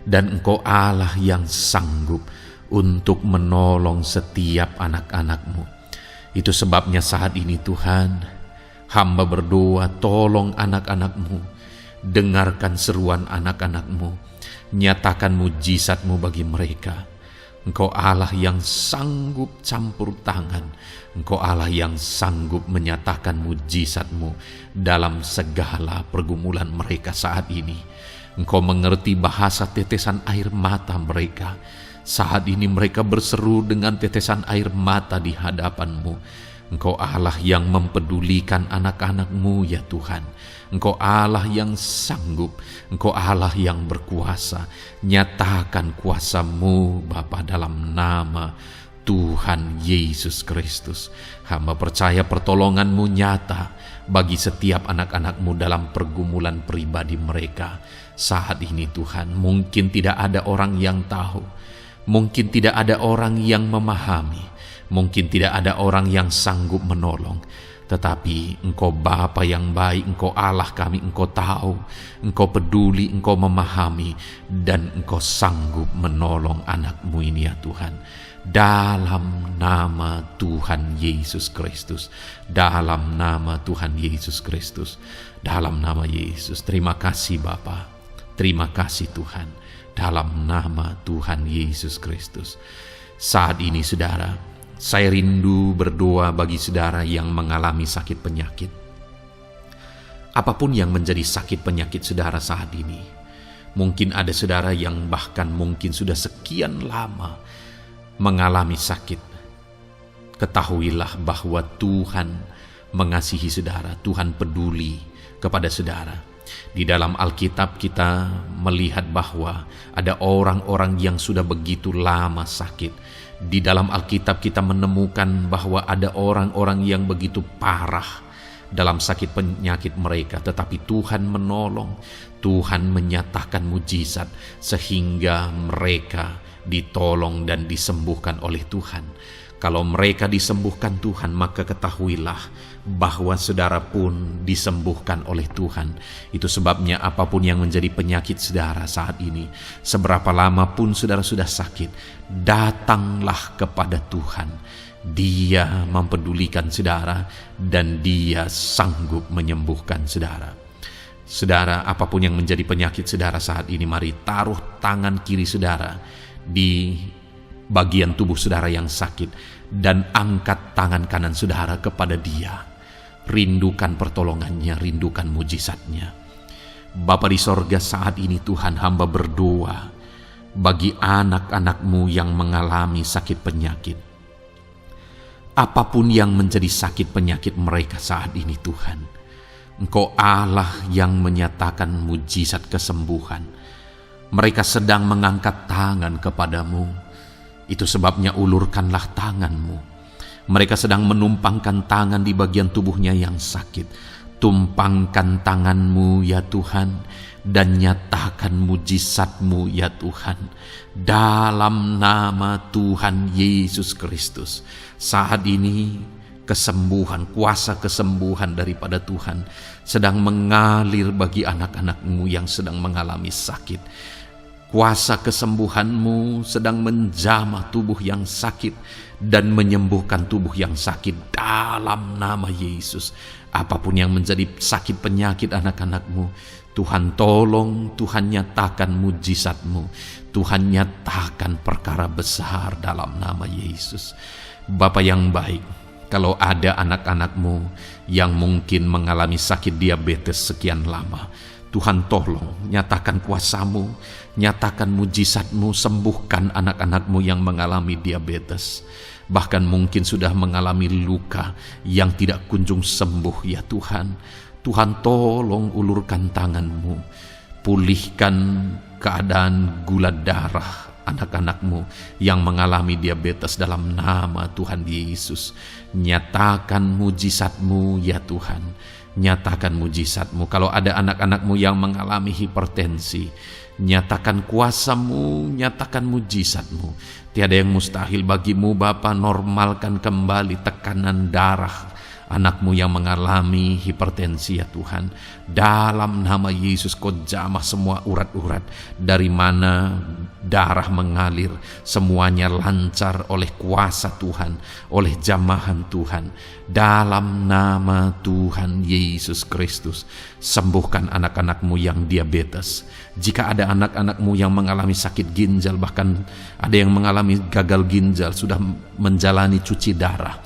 dan Engkau Allah yang sanggup untuk menolong setiap anak-anak-Mu. Itu sebabnya saat ini Tuhan, hamba berdoa, tolong anak-anak-Mu. Dengarkan seruan anak-anak-Mu, nyatakan mujizat-Mu bagi mereka. Engkau Allah yang sanggup campur tangan, Engkau Allah yang sanggup menyatakan mujizat-Mu dalam segala pergumulan mereka saat ini. Engkau mengerti bahasa tetesan air mata mereka. Saat ini mereka berseru dengan tetesan air mata di hadapan-Mu. Engkau Allah yang mempedulikan anak-anak-Mu ya Tuhan. Engkau Allah yang sanggup, Engkau Allah yang berkuasa. Nyatakan kuasa-Mu Bapa dalam nama Tuhan Yesus Kristus. Hamba percaya pertolongan-Mu nyata bagi setiap anak-anak-Mu dalam pergumulan pribadi mereka. Saat ini Tuhan, mungkin tidak ada orang yang tahu, mungkin tidak ada orang yang memahami, mungkin tidak ada orang yang sanggup menolong. Tetapi Engkau Bapa yang baik, Engkau Allah kami, Engkau tahu, Engkau peduli, Engkau memahami, dan Engkau sanggup menolong anak-Mu ini ya Tuhan. Dalam nama Tuhan Yesus Kristus, dalam nama Tuhan Yesus Kristus, dalam nama Yesus. Terima kasih Bapa, terima kasih Tuhan, dalam nama Tuhan Yesus Kristus. Saat ini saudara, saya rindu berdoa bagi saudara yang mengalami sakit penyakit. Apapun yang menjadi sakit penyakit saudara saat ini, mungkin ada saudara yang bahkan mungkin sudah sekian lama mengalami sakit. Ketahuilah bahwa Tuhan mengasihi saudara, Tuhan peduli kepada saudara. Di dalam Alkitab kita melihat bahwa ada orang-orang yang sudah begitu lama sakit. Di dalam Alkitab kita menemukan bahwa ada orang-orang yang begitu parah dalam sakit penyakit mereka, tetapi Tuhan menolong, Tuhan menyatakan mujizat sehingga mereka ditolong dan disembuhkan oleh Tuhan. Kalau mereka disembuhkan Tuhan, maka ketahuilah bahwa saudara pun disembuhkan oleh Tuhan. Itu sebabnya apapun yang menjadi penyakit saudara saat ini, seberapa lama pun saudara sudah sakit, datanglah kepada Tuhan. Dia mempedulikan saudara dan Dia sanggup menyembuhkan saudara. Saudara, apapun yang menjadi penyakit saudara saat ini, mari taruh tangan kiri saudara di bagian tubuh saudara yang sakit dan angkat tangan kanan saudara kepada Dia. Rindukan pertolongannya, rindukan mujizatnya. Bapa di sorga, saat ini Tuhan, hamba berdoa bagi anak-anak-Mu yang mengalami sakit penyakit. Apapun yang menjadi sakit penyakit mereka saat ini Tuhan, Engkau Allah yang menyatakan mujizat kesembuhan. Mereka sedang mengangkat tangan kepadamu. Itu sebabnya ulurkanlah tangan-Mu. Mereka sedang menumpangkan tangan di bagian tubuhnya yang sakit. Tumpangkan tangan-Mu ya Tuhan, dan nyatakan mujizat-Mu ya Tuhan. Dalam nama Tuhan Yesus Kristus. Saat ini kesembuhan, kuasa kesembuhan daripada Tuhan sedang mengalir bagi anak-anak-Mu yang sedang mengalami sakit. Kuasa kesembuhan-Mu sedang menjamah tubuh yang sakit dan menyembuhkan tubuh yang sakit dalam nama Yesus. Apapun yang menjadi sakit penyakit anak-anak-Mu, Tuhan tolong, Tuhan nyatakan mujizat-Mu, Tuhan nyatakan perkara besar dalam nama Yesus. Bapa yang baik, kalau ada anak-anak-Mu yang mungkin mengalami sakit diabetes sekian lama, Tuhan tolong, nyatakan kuasa-Mu, nyatakan mujizat-Mu, sembuhkan anak-anak-Mu yang mengalami diabetes. Bahkan mungkin sudah mengalami luka yang tidak kunjung sembuh ya Tuhan. Tuhan tolong ulurkan tangan-Mu, pulihkan keadaan gula darah anak-anak-Mu yang mengalami diabetes dalam nama Tuhan Yesus. Nyatakan mujizat-Mu ya Tuhan, nyatakan mujizat-Mu. Kalau ada anak-anak-Mu yang mengalami hipertensi, nyatakan kuasa-Mu, nyatakan mujizat-Mu. Tiada yang mustahil bagi-Mu Bapa. Normalkan kembali tekanan darah anak-Mu yang mengalami hipertensi ya Tuhan. Dalam nama Yesus, Kau jamah semua urat-urat dari mana darah mengalir, semuanya lancar oleh kuasa Tuhan, oleh jamahan Tuhan. Dalam nama Tuhan Yesus Kristus, sembuhkan anak-anak-Mu yang diabetes. Jika ada anak-anak-Mu yang mengalami sakit ginjal, bahkan ada yang mengalami gagal ginjal, sudah menjalani cuci darah,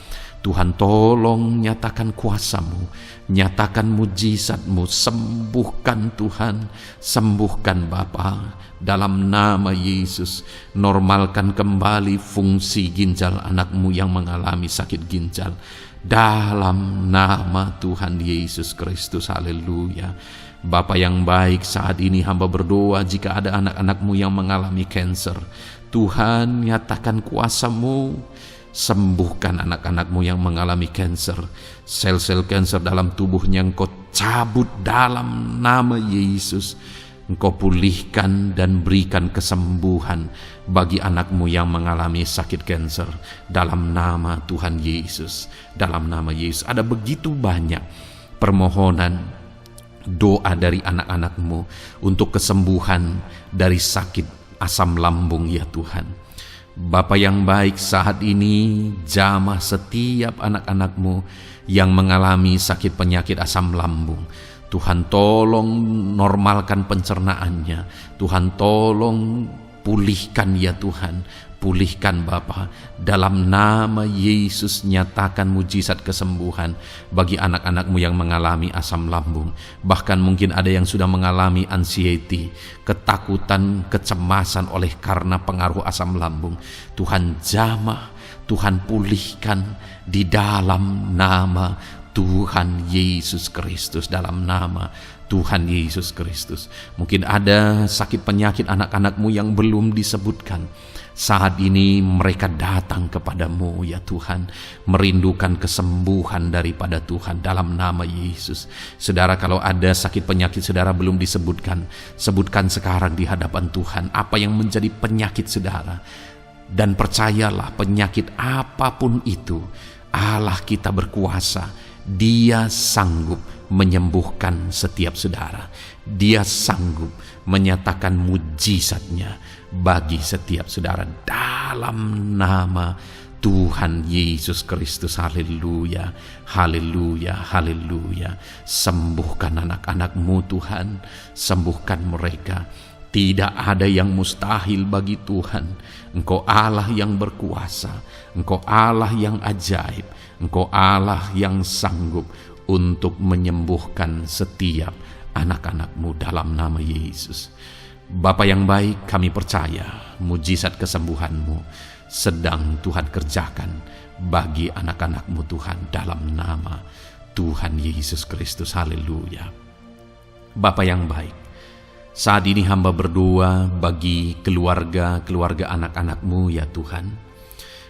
Tuhan tolong nyatakan kuasa-Mu, nyatakan mujizat-Mu, sembuhkan Tuhan, sembuhkan Bapa. Dalam nama Yesus, normalkan kembali fungsi ginjal anak-Mu yang mengalami sakit ginjal. Dalam nama Tuhan Yesus Kristus, haleluya. Bapa yang baik, saat ini hamba berdoa jika ada anak-anak-Mu yang mengalami kanker, Tuhan nyatakan kuasa-Mu, sembuhkan anak-anak-Mu yang mengalami kanker. Sel-sel kanker dalam tubuhnya Engkau cabut dalam nama Yesus. Engkau pulihkan dan berikan kesembuhan bagi anak-Mu yang mengalami sakit kanker. Dalam nama Tuhan Yesus, dalam nama Yesus. Ada begitu banyak permohonan, doa dari anak-anak-Mu untuk kesembuhan dari sakit asam lambung ya Tuhan. Bapa yang baik, saat ini jamah setiap anak-anak-Mu yang mengalami sakit penyakit asam lambung. Tuhan tolong normalkan pencernaannya. Tuhan tolong pulihkan ya Tuhan. Pulihkan Bapa. Dalam nama Yesus, nyatakan mujizat kesembuhan bagi anak-anak-Mu yang mengalami asam lambung. Bahkan mungkin ada yang sudah mengalami anxiety, ketakutan, kecemasan oleh karena pengaruh asam lambung. Tuhan jamah, Tuhan pulihkan di dalam nama Tuhan Yesus Kristus, dalam nama Tuhan Yesus Kristus. Mungkin ada sakit penyakit anak-anak-Mu yang belum disebutkan. Saat ini mereka datang kepada-Mu ya Tuhan, merindukan kesembuhan daripada Tuhan dalam nama Yesus. Saudara, kalau ada sakit penyakit saudara belum disebutkan, sebutkan sekarang di hadapan Tuhan apa yang menjadi penyakit saudara. Dan percayalah, penyakit apapun itu, Allah kita berkuasa. Dia sanggup menyembuhkan setiap saudara. Dia sanggup menyatakan mujizatnya bagi setiap saudara dalam nama Tuhan Yesus Kristus. Haleluya, haleluya, haleluya. Sembuhkan anak-anak-Mu Tuhan, sembuhkan mereka. Tidak ada yang mustahil bagi Tuhan. Engkau Allah yang berkuasa, Engkau Allah yang ajaib, Engkau Allah yang sanggup untuk menyembuhkan setiap anak-anak-Mu dalam nama Yesus. Bapa yang baik, kami percaya mujizat kesembuhan-Mu sedang Tuhan kerjakan bagi anak-anak-Mu Tuhan dalam nama Tuhan Yesus Kristus. Haleluya. Bapa yang baik, saat ini hamba berdoa bagi keluarga anak-anak-Mu ya Tuhan.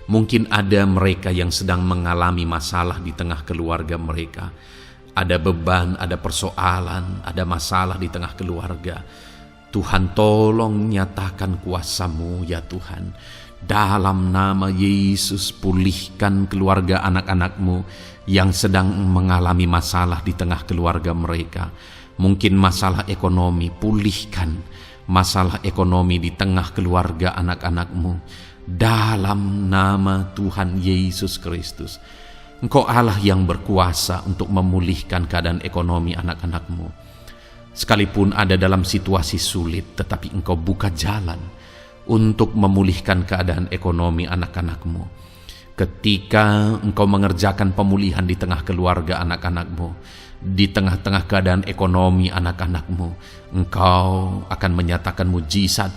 Mungkin ada mereka yang sedang mengalami masalah di tengah keluarga mereka. Ada beban, ada persoalan, ada masalah di tengah keluarga. Tuhan tolong nyatakan kuasa-Mu ya Tuhan. Dalam nama Yesus, pulihkan keluarga anak-anak-Mu yang sedang mengalami masalah di tengah keluarga mereka. Mungkin masalah ekonomi, pulihkan. masalah ekonomi di tengah keluarga anak-anak-Mu. Dalam nama Tuhan Yesus Kristus, Engkau Allah yang berkuasa untuk memulihkan keadaan ekonomi anak-anak-Mu. Sekalipun ada dalam situasi sulit, tetapi Engkau buka jalan untuk memulihkan keadaan ekonomi anak-anak-Mu. Ketika Engkau mengerjakan pemulihan di tengah keluarga anak-anak-Mu, di tengah-tengah keadaan ekonomi anak-anak-Mu, Engkau akan menyatakan mujizat,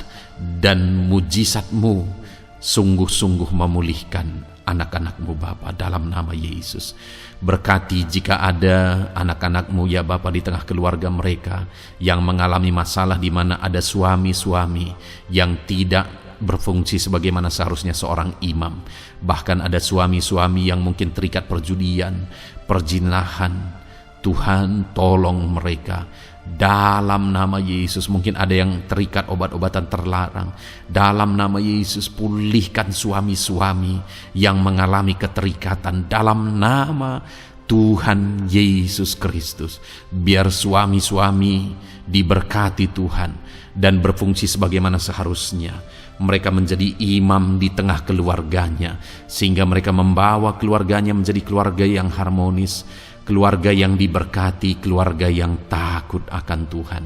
dan mujizat-Mu sungguh-sungguh memulihkan anak-anak-Mu Bapa, dalam nama Yesus. Berkati jika ada anak-anak-Mu ya Bapa di tengah keluarga mereka yang mengalami masalah di mana ada suami-suami yang tidak berfungsi sebagaimana seharusnya seorang imam. Bahkan ada suami-suami yang mungkin terikat perjudian, perjinahan. Tuhan tolong mereka dalam nama Yesus. Mungkin ada yang terikat obat-obatan terlarang. Dalam nama Yesus, pulihkan suami-suami yang mengalami keterikatan dalam nama Tuhan Yesus Kristus. Biar suami-suami diberkati Tuhan dan berfungsi sebagaimana seharusnya. Mereka menjadi imam di tengah keluarganya, sehingga mereka membawa keluarganya menjadi keluarga yang harmonis, keluarga yang diberkati, keluarga yang takut akan Tuhan.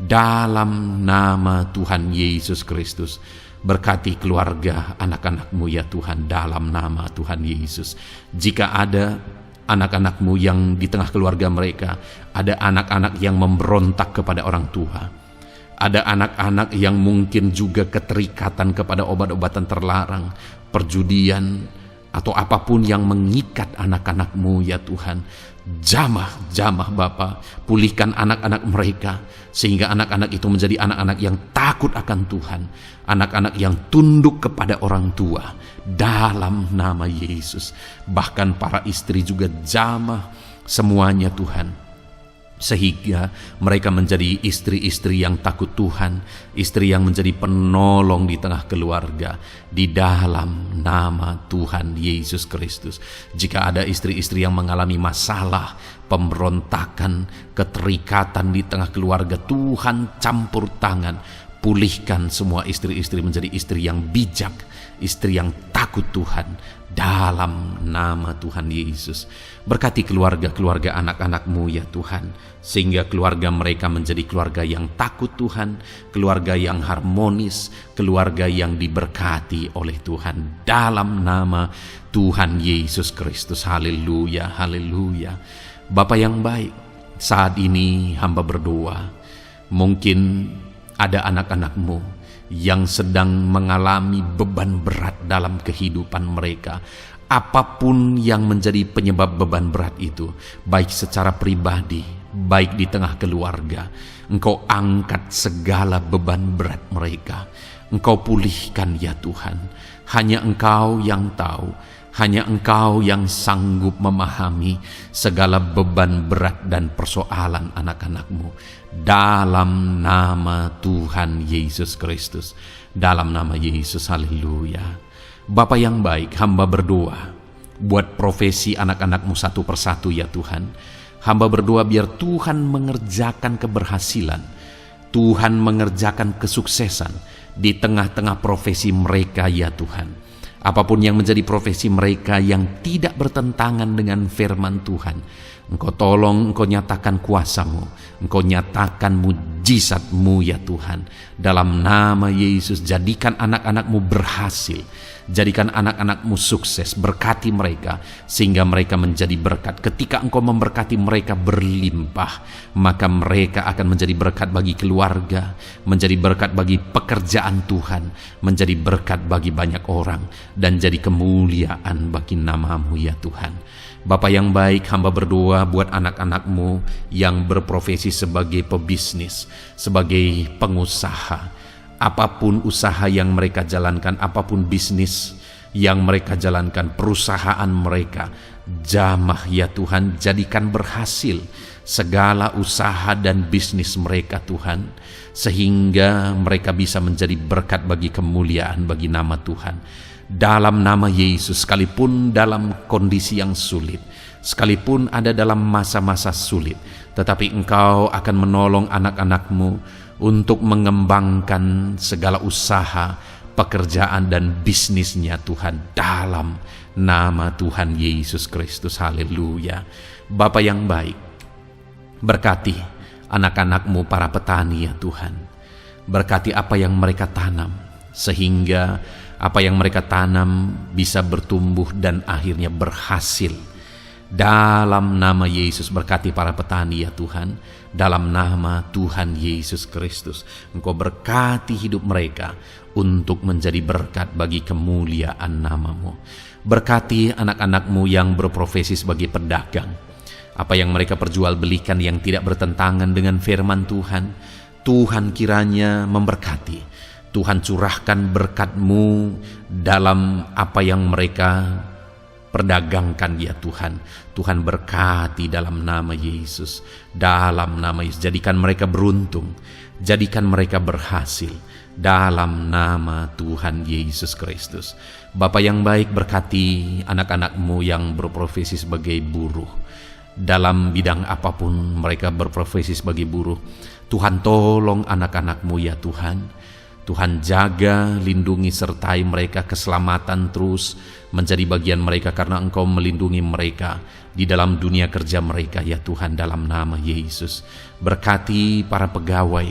Dalam nama Tuhan Yesus Kristus, berkati keluarga anak-anak-Mu ya Tuhan, dalam nama Tuhan Yesus. Jika ada anak-anak-Mu yang di tengah keluarga mereka, ada anak-anak yang memberontak kepada orang tua, ada anak-anak yang mungkin juga keterikatan kepada obat-obatan terlarang, perjudian, atau apapun yang mengikat anak-anak-Mu ya Tuhan, jamah Bapa, pulihkan anak-anak mereka, sehingga anak-anak itu menjadi anak-anak yang takut akan Tuhan, anak-anak yang tunduk kepada orang tua, dalam nama Yesus. Bahkan para istri juga jamah semuanya Tuhan, sehingga mereka menjadi istri-istri yang takut Tuhan, istri yang menjadi penolong di tengah keluarga, di dalam nama Tuhan Yesus Kristus. Jika ada istri-istri yang mengalami masalah, pemberontakan, keterikatan di tengah keluarga, Tuhan campur tangan, pulihkan semua istri-istri menjadi istri yang bijak, istri yang takut Tuhan, dalam nama Tuhan Yesus. Berkati keluarga-keluarga anak-anak-Mu ya Tuhan, sehingga keluarga mereka menjadi keluarga yang takut Tuhan, keluarga yang harmonis, keluarga yang diberkati oleh Tuhan, dalam nama Tuhan Yesus Kristus. Haleluya, haleluya. Bapa yang baik, saat ini hamba berdoa, mungkin ada anak-anak-Mu yang sedang mengalami beban berat dalam kehidupan mereka. Apapun yang menjadi penyebab beban berat itu, baik secara pribadi, baik di tengah keluarga, Engkau angkat segala beban berat mereka. Engkau pulihkan ya Tuhan. Hanya Engkau yang tahu, hanya Engkau yang sanggup memahami segala beban berat dan persoalan anak-anak-Mu. Dalam nama Tuhan Yesus Kristus, dalam nama Yesus, haleluya. Bapa yang baik, hamba berdoa buat profesi anak-anak-Mu satu persatu ya Tuhan. Hamba berdoa biar Tuhan mengerjakan keberhasilan, Tuhan mengerjakan kesuksesan di tengah-tengah profesi mereka ya Tuhan. Apapun yang menjadi profesi mereka yang tidak bertentangan dengan firman Tuhan, Engkau tolong, Engkau nyatakan kuasa-Mu, Engkau nyatakan mujizat-Mu ya Tuhan. Dalam nama Yesus, jadikan anak-anak-Mu berhasil, jadikan anak-anak-Mu sukses, berkati mereka sehingga mereka menjadi berkat. Ketika Engkau memberkati mereka berlimpah, maka mereka akan menjadi berkat bagi keluarga, menjadi berkat bagi pekerjaan Tuhan, menjadi berkat bagi banyak orang, dan jadi kemuliaan bagi nama-Mu ya Tuhan. Bapa yang baik, hamba berdoa buat anak-anak-Mu yang berprofesi sebagai pebisnis, sebagai pengusaha. Apapun usaha yang mereka jalankan, apapun bisnis yang mereka jalankan, perusahaan mereka, jamah ya Tuhan, jadikan berhasil segala usaha dan bisnis mereka Tuhan, sehingga mereka bisa menjadi berkat bagi kemuliaan bagi nama Tuhan. Dalam nama Yesus, sekalipun dalam kondisi yang sulit, sekalipun ada dalam masa-masa sulit, tetapi Engkau akan menolong anak-anak-Mu untuk mengembangkan segala usaha, pekerjaan dan bisnisnya Tuhan, dalam nama Tuhan Yesus Kristus. Haleluya. Bapa yang baik, berkati anak-anak-Mu para petani ya Tuhan. Berkati apa yang mereka tanam, sehingga apa yang mereka tanam bisa bertumbuh dan akhirnya berhasil. Dalam nama Yesus, berkati para petani ya Tuhan. Dalam nama Tuhan Yesus Kristus, Engkau berkati hidup mereka untuk menjadi berkat bagi kemuliaan nama-Mu. Berkati anak-anak-Mu yang berprofesi sebagai pedagang. Apa yang mereka perjualbelikan yang tidak bertentangan dengan firman Tuhan, Tuhan kiranya memberkati. Tuhan curahkan berkat-Mu dalam apa yang mereka perdagangkan ya Tuhan. Tuhan berkati dalam nama Yesus. Dalam nama Yesus, jadikan mereka beruntung, jadikan mereka berhasil dalam nama Tuhan Yesus Kristus. Bapa yang baik, berkati anak-anak-Mu yang berprofesi sebagai buruh. Dalam bidang apapun mereka berprofesi sebagai buruh, Tuhan tolong anak-anak-Mu ya Tuhan. Tuhan jaga, lindungi, sertai mereka, keselamatan terus menjadi bagian mereka karena Engkau melindungi mereka di dalam dunia kerja mereka ya Tuhan, dalam nama Yesus. Berkati para pegawai,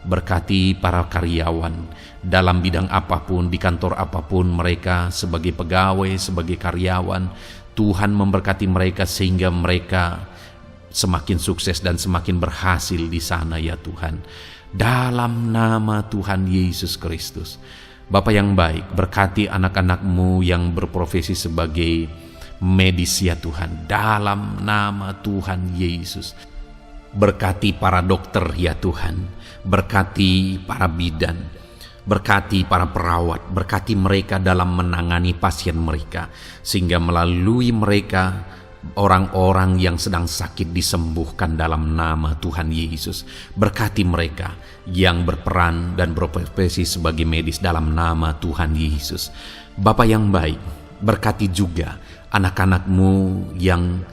berkati para karyawan dalam bidang apapun, di kantor apapun mereka sebagai pegawai, sebagai karyawan. Tuhan memberkati mereka sehingga mereka semakin sukses dan semakin berhasil di sana ya Tuhan. Dalam nama Tuhan Yesus Kristus. Bapa yang baik, berkati anak-anak-Mu yang berprofesi sebagai medis ya Tuhan. Dalam nama Tuhan Yesus. Berkati para dokter ya Tuhan. Berkati para bidan. Berkati para perawat. Berkati mereka dalam menangani pasien mereka, sehingga melalui mereka orang-orang yang sedang sakit disembuhkan dalam nama Tuhan Yesus. Berkati mereka yang berperan dan berprofesi sebagai medis dalam nama Tuhan Yesus. Bapa yang baik, berkati juga anak-anak-Mu yang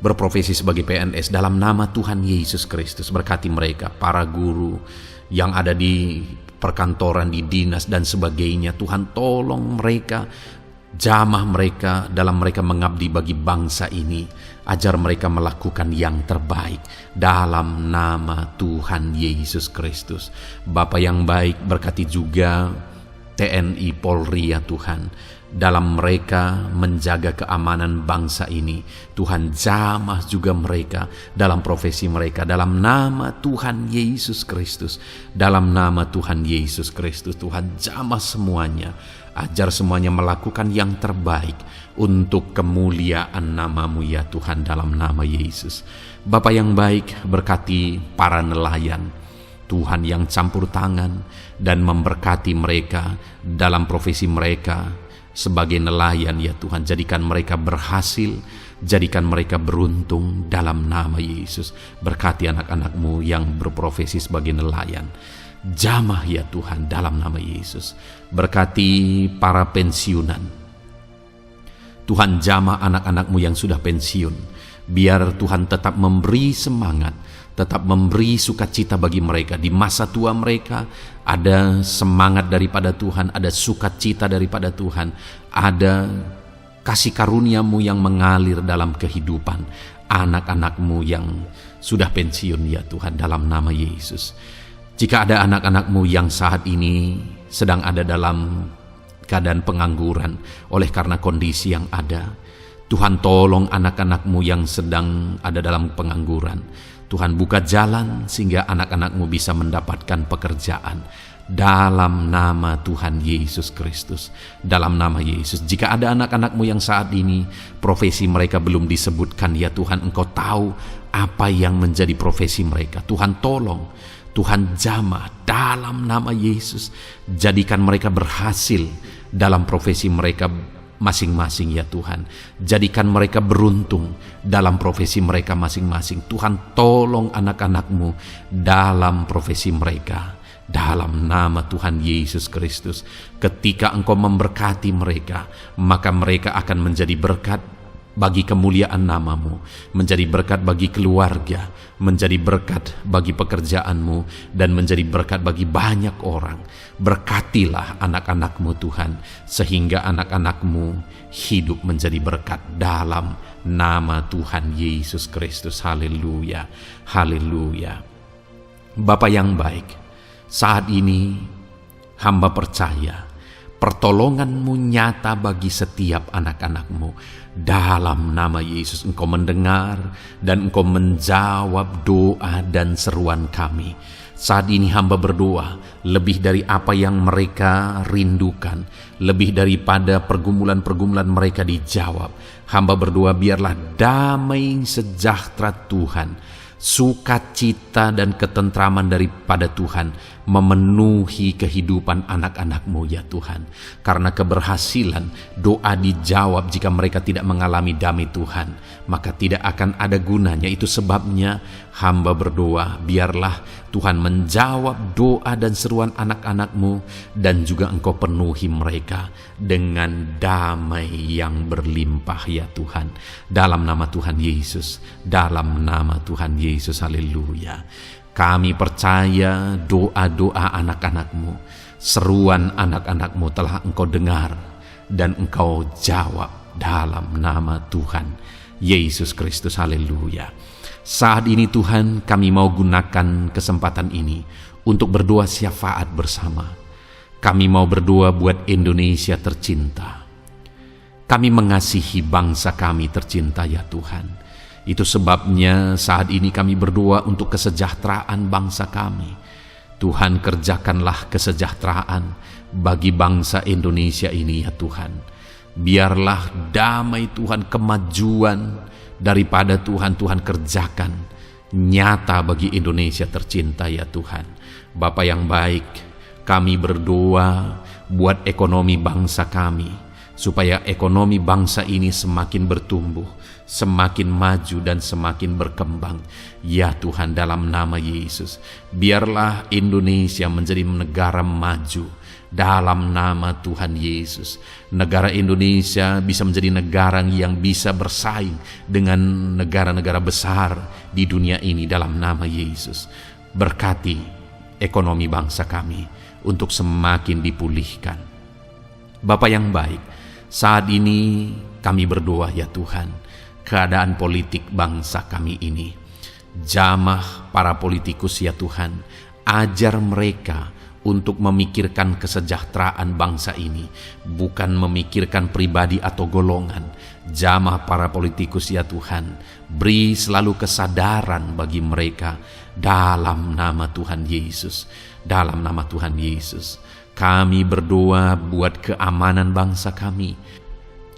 berprofesi sebagai PNS dalam nama Tuhan Yesus Kristus. Berkati mereka, para guru yang ada di perkantoran, di dinas dan sebagainya. Tuhan tolong mereka, jamah mereka dalam mereka mengabdi bagi bangsa ini. Ajar mereka melakukan yang terbaik dalam nama Tuhan Yesus Kristus. Bapa yang baik, berkati juga TNI Polri ya Tuhan, dalam mereka menjaga keamanan bangsa ini. Tuhan jamah juga mereka dalam profesi mereka dalam nama Tuhan Yesus Kristus. Dalam nama Tuhan Yesus Kristus, Tuhan jamah semuanya. Ajar semuanya melakukan yang terbaik untuk kemuliaan nama-Mu ya Tuhan, dalam nama Yesus. Bapa yang baik, berkati para nelayan Tuhan yang campur tangan dan memberkati mereka dalam profesi mereka sebagai nelayan ya Tuhan. Jadikan mereka berhasil, jadikan mereka beruntung dalam nama Yesus. Berkati anak-anak-Mu yang berprofesi sebagai nelayan. Jamah ya Tuhan dalam nama Yesus. Berkati para pensiunan. Tuhan jamah anak-anak-Mu yang sudah pensiun. Biar Tuhan tetap memberi semangat, tetap memberi sukacita bagi mereka. Di masa tua mereka ada semangat daripada Tuhan, ada sukacita daripada Tuhan, ada kasih karunia-Mu yang mengalir dalam kehidupan anak-anak-Mu yang sudah pensiun ya Tuhan, dalam nama Yesus. Jika ada anak-anak-Mu yang saat ini sedang ada dalam keadaan pengangguran oleh karena kondisi yang ada, Tuhan tolong anak-anak-Mu yang sedang ada dalam pengangguran. Tuhan buka jalan sehingga anak-anak-Mu bisa mendapatkan pekerjaan. Dalam nama Tuhan Yesus Kristus. Dalam nama Yesus. Jika ada anak-anak-Mu yang saat ini profesi mereka belum disebutkan, ya Tuhan, Engkau tahu apa yang menjadi profesi mereka. Tuhan tolong, Tuhan jamah dalam nama Yesus. Jadikan mereka berhasil dalam profesi mereka masing-masing ya Tuhan. Jadikan mereka beruntung dalam profesi mereka masing-masing. Tuhan tolong anak-anak-Mu dalam profesi mereka. Dalam nama Tuhan Yesus Kristus. Ketika Engkau memberkati mereka, maka mereka akan menjadi berkat bagi kemuliaan nama-Mu, menjadi berkat bagi keluarga, menjadi berkat bagi pekerjaan-Mu, dan menjadi berkat bagi banyak orang. Berkatilah anak-anak-Mu Tuhan, sehingga anak-anak-Mu hidup menjadi berkat dalam nama Tuhan Yesus Kristus. Haleluya, haleluya. Bapa yang baik, saat ini hamba percaya pertolongan-Mu nyata bagi setiap anak-anak-Mu. Dalam nama Yesus, Engkau mendengar dan Engkau menjawab doa dan seruan kami. Saat ini hamba berdoa lebih dari apa yang mereka rindukan, lebih daripada pergumulan-pergumulan mereka dijawab. Hamba berdoa biarlah damai sejahtera Tuhan, sukacita dan ketentraman daripada Tuhan memenuhi kehidupan anak-anak-Mu ya Tuhan. Karena keberhasilan doa dijawab jika mereka tidak mengalami damai Tuhan, maka tidak akan ada gunanya. Itu sebabnya hamba berdoa biarlah Tuhan menjawab doa dan seruan anak-anak-Mu, dan juga Engkau penuhi mereka dengan damai yang berlimpah ya Tuhan. Dalam nama Tuhan Yesus, dalam nama Tuhan Yesus, haleluya. Kami percaya doa-doa anak-anak-Mu, seruan anak-anak-Mu telah Engkau dengar dan Engkau jawab dalam nama Tuhan Yesus Kristus, haleluya. Saat ini Tuhan, kami mau gunakan kesempatan ini untuk berdoa syafaat bersama. Kami mau berdoa buat Indonesia tercinta. Kami mengasihi bangsa kami tercinta ya Tuhan. Itu sebabnya saat ini kami berdoa untuk kesejahteraan bangsa kami. Tuhan, kerjakanlah kesejahteraan bagi bangsa Indonesia ini ya Tuhan. Biarlah damai Tuhan, kemajuan daripada Tuhan kerjakan nyata bagi Indonesia tercinta ya Tuhan. Bapa yang baik, kami berdoa buat ekonomi bangsa kami, supaya ekonomi bangsa ini semakin bertumbuh, semakin maju dan semakin berkembang. Ya Tuhan, dalam nama Yesus, biarlah Indonesia menjadi negara maju. Dalam nama Tuhan Yesus, negara Indonesia bisa menjadi negara yang bisa bersaing dengan negara-negara besar di dunia ini. Dalam nama Yesus, berkati ekonomi bangsa kami untuk semakin dipulihkan. Bapa yang baik, saat ini kami berdoa ya Tuhan, keadaan politik bangsa kami ini. Jamah para politikus ya Tuhan, ajar mereka untuk memikirkan kesejahteraan bangsa ini, bukan memikirkan pribadi atau golongan. Jamah para politikus ya Tuhan, beri selalu kesadaran bagi mereka dalam nama Tuhan Yesus. Dalam nama Tuhan Yesus, kami berdoa buat keamanan bangsa kami.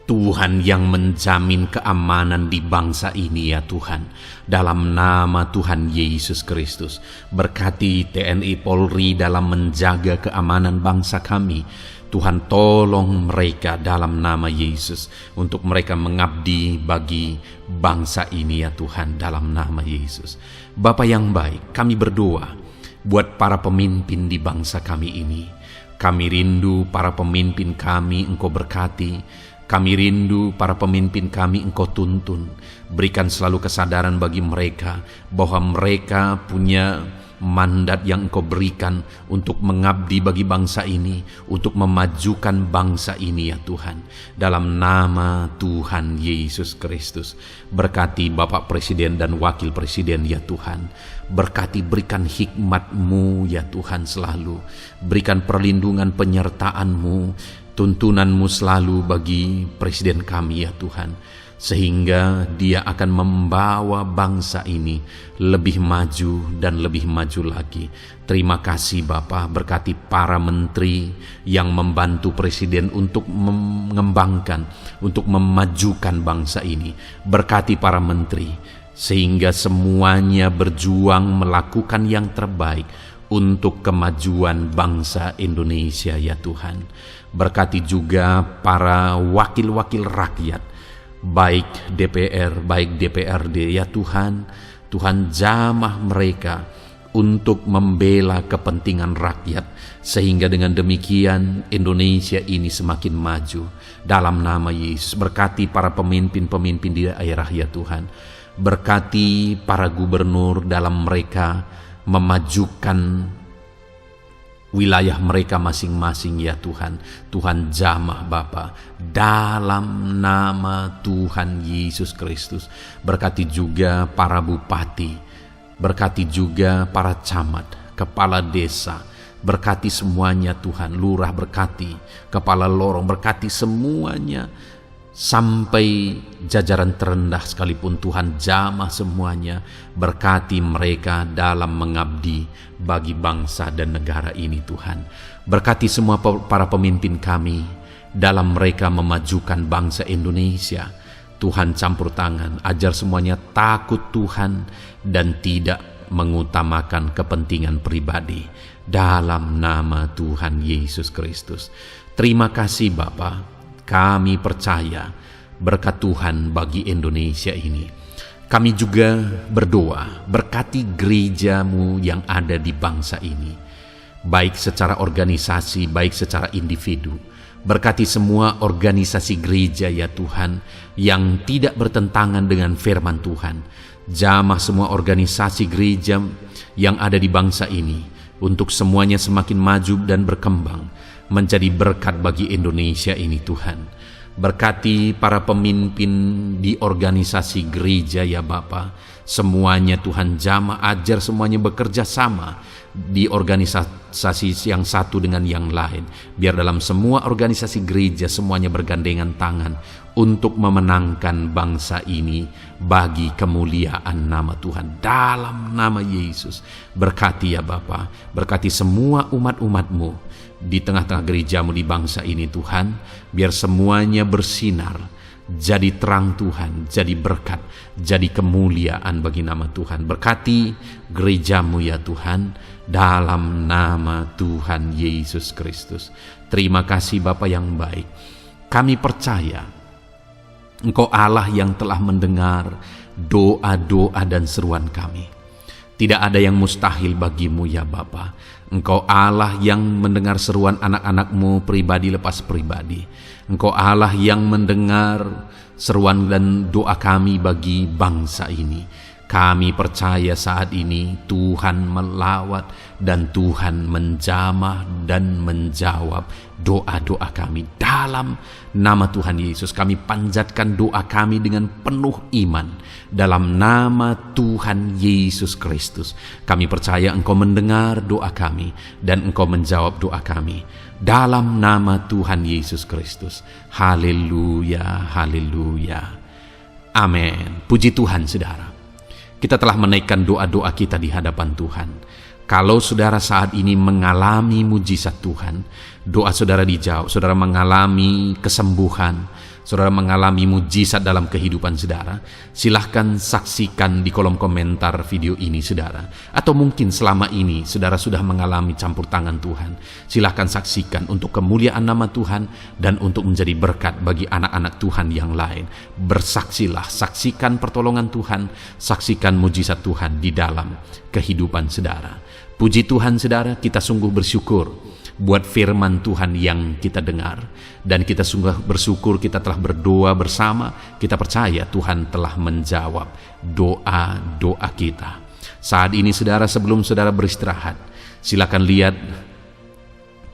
Tuhan yang menjamin keamanan di bangsa ini ya Tuhan. Dalam nama Tuhan Yesus Kristus, berkati TNI Polri dalam menjaga keamanan bangsa kami. Tuhan, tolong mereka dalam nama Yesus untuk mereka mengabdi bagi bangsa ini ya Tuhan, dalam nama Yesus. Bapa yang baik, kami berdoa buat para pemimpin di bangsa kami ini. Kami rindu para pemimpin kami Engkau berkati. Kami rindu para pemimpin kami Engkau tuntun. Berikan selalu kesadaran bagi mereka bahwa mereka punya mandat yang Engkau berikan untuk mengabdi bagi bangsa ini, untuk memajukan bangsa ini ya Tuhan. Dalam nama Tuhan Yesus Kristus, berkati Bapak Presiden dan Wakil Presiden ya Tuhan. Berkati, berikan hikmat-Mu ya Tuhan selalu. Berikan perlindungan penyertaan-Mu, tuntunan-Mu selalu bagi Presiden kami ya Tuhan, sehingga dia akan membawa bangsa ini lebih maju dan lebih maju lagi. Terima kasih Bapa, berkati para menteri yang membantu Presiden untuk mengembangkan, untuk memajukan bangsa ini. Berkati para menteri, sehingga semuanya berjuang melakukan yang terbaik untuk kemajuan bangsa Indonesia ya Tuhan. Berkati juga para wakil-wakil rakyat, baik DPR, baik DPRD ya Tuhan. Tuhan, jamah mereka untuk membela kepentingan rakyat, sehingga dengan demikian Indonesia ini semakin maju. Dalam nama Yesus, berkati para pemimpin-pemimpin di daerah ya Tuhan. Berkati para gubernur dalam mereka memajukan wilayah mereka masing-masing ya Tuhan. Tuhan jamah Bapa, dalam nama Tuhan Yesus Kristus. Berkati juga para bupati, berkati juga para camat, kepala desa, berkati semuanya Tuhan. Lurah berkati, kepala lorong berkati semuanya, sampai jajaran terendah sekalipun Tuhan jamah semuanya. Berkati mereka dalam mengabdi bagi bangsa dan negara ini Tuhan. Berkati semua para pemimpin kami dalam mereka memajukan bangsa Indonesia. Tuhan campur tangan, ajar semuanya takut Tuhan dan tidak mengutamakan kepentingan pribadi. Dalam nama Tuhan Yesus Kristus. Terima kasih Bapa, kami percaya berkat Tuhan bagi Indonesia ini. Kami juga berdoa, berkati gereja-Mu yang ada di bangsa ini, baik secara organisasi, baik secara individu. Berkati semua organisasi gereja ya Tuhan yang tidak bertentangan dengan firman Tuhan. Jamah semua organisasi gereja yang ada di bangsa ini untuk semuanya semakin maju dan berkembang menjadi berkat bagi Indonesia ini Tuhan. Berkati para pemimpin di organisasi gereja ya Bapa. Semuanya Tuhan jamah, ajar semuanya bekerja sama di organisasi yang satu dengan yang lain. Biar dalam semua organisasi gereja semuanya bergandengan tangan untuk memenangkan bangsa ini bagi kemuliaan nama Tuhan. Dalam nama Yesus, berkati ya Bapa, berkati semua umat-umat-Mu di tengah-tengah gereja-Mu di bangsa ini Tuhan. Biar semuanya bersinar, jadi terang Tuhan, jadi berkat, jadi kemuliaan bagi nama Tuhan. Berkati gereja-Mu ya Tuhan, dalam nama Tuhan Yesus Kristus. Terima kasih Bapa yang baik. Kami percaya Engkau Allah yang telah mendengar doa-doa dan seruan kami. Tidak ada yang mustahil bagimu ya Bapa. Engkau Allah yang mendengar seruan anak-anak-Mu pribadi lepas pribadi. Engkau Allah yang mendengar seruan dan doa kami bagi bangsa ini. Kami percaya saat ini Tuhan melawat dan Tuhan menjamah dan menjawab doa-doa kami. Dalam nama Tuhan Yesus kami panjatkan doa kami dengan penuh iman. Dalam nama Tuhan Yesus Kristus kami percaya Engkau mendengar doa kami dan Engkau menjawab doa kami. Dalam nama Tuhan Yesus Kristus. Haleluya, haleluya. Amin. Puji Tuhan saudara. Kita telah menaikkan doa-doa kita di hadapan Tuhan. Kalau saudara saat ini mengalami mujizat Tuhan, doa saudara dijawab, saudara mengalami kesembuhan, saudara mengalami mujizat dalam kehidupan saudara, silahkan saksikan di kolom komentar video ini saudara. Atau mungkin selama ini saudara sudah mengalami campur tangan Tuhan, silahkan saksikan untuk kemuliaan nama Tuhan dan untuk menjadi berkat bagi anak-anak Tuhan yang lain. Bersaksilah, saksikan pertolongan Tuhan, saksikan mujizat Tuhan di dalam kehidupan saudara. Puji Tuhan saudara, kita sungguh bersyukur buat firman Tuhan yang kita dengar. Dan kita sungguh bersyukur kita telah berdoa bersama. Kita percaya Tuhan telah menjawab doa-doa kita. Saat ini saudara, sebelum saudara beristirahat, silakan lihat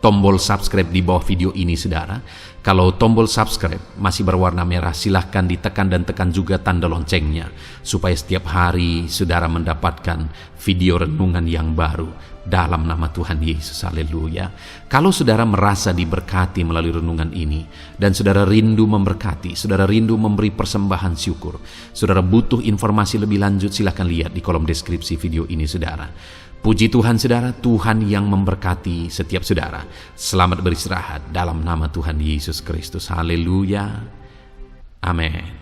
tombol subscribe di bawah video ini saudara. Kalau tombol subscribe masih berwarna merah, silahkan ditekan dan tekan juga tanda loncengnya, supaya setiap hari saudara mendapatkan video renungan yang baru dalam nama Tuhan Yesus. Haleluya. Kalau saudara merasa diberkati melalui renungan ini dan saudara rindu memberkati, saudara rindu memberi persembahan syukur, saudara butuh informasi lebih lanjut, silahkan lihat di kolom deskripsi video ini saudara. Puji Tuhan saudara, Tuhan yang memberkati setiap saudara. Selamat beristirahat dalam nama Tuhan Yesus Kristus. Haleluya. Amin.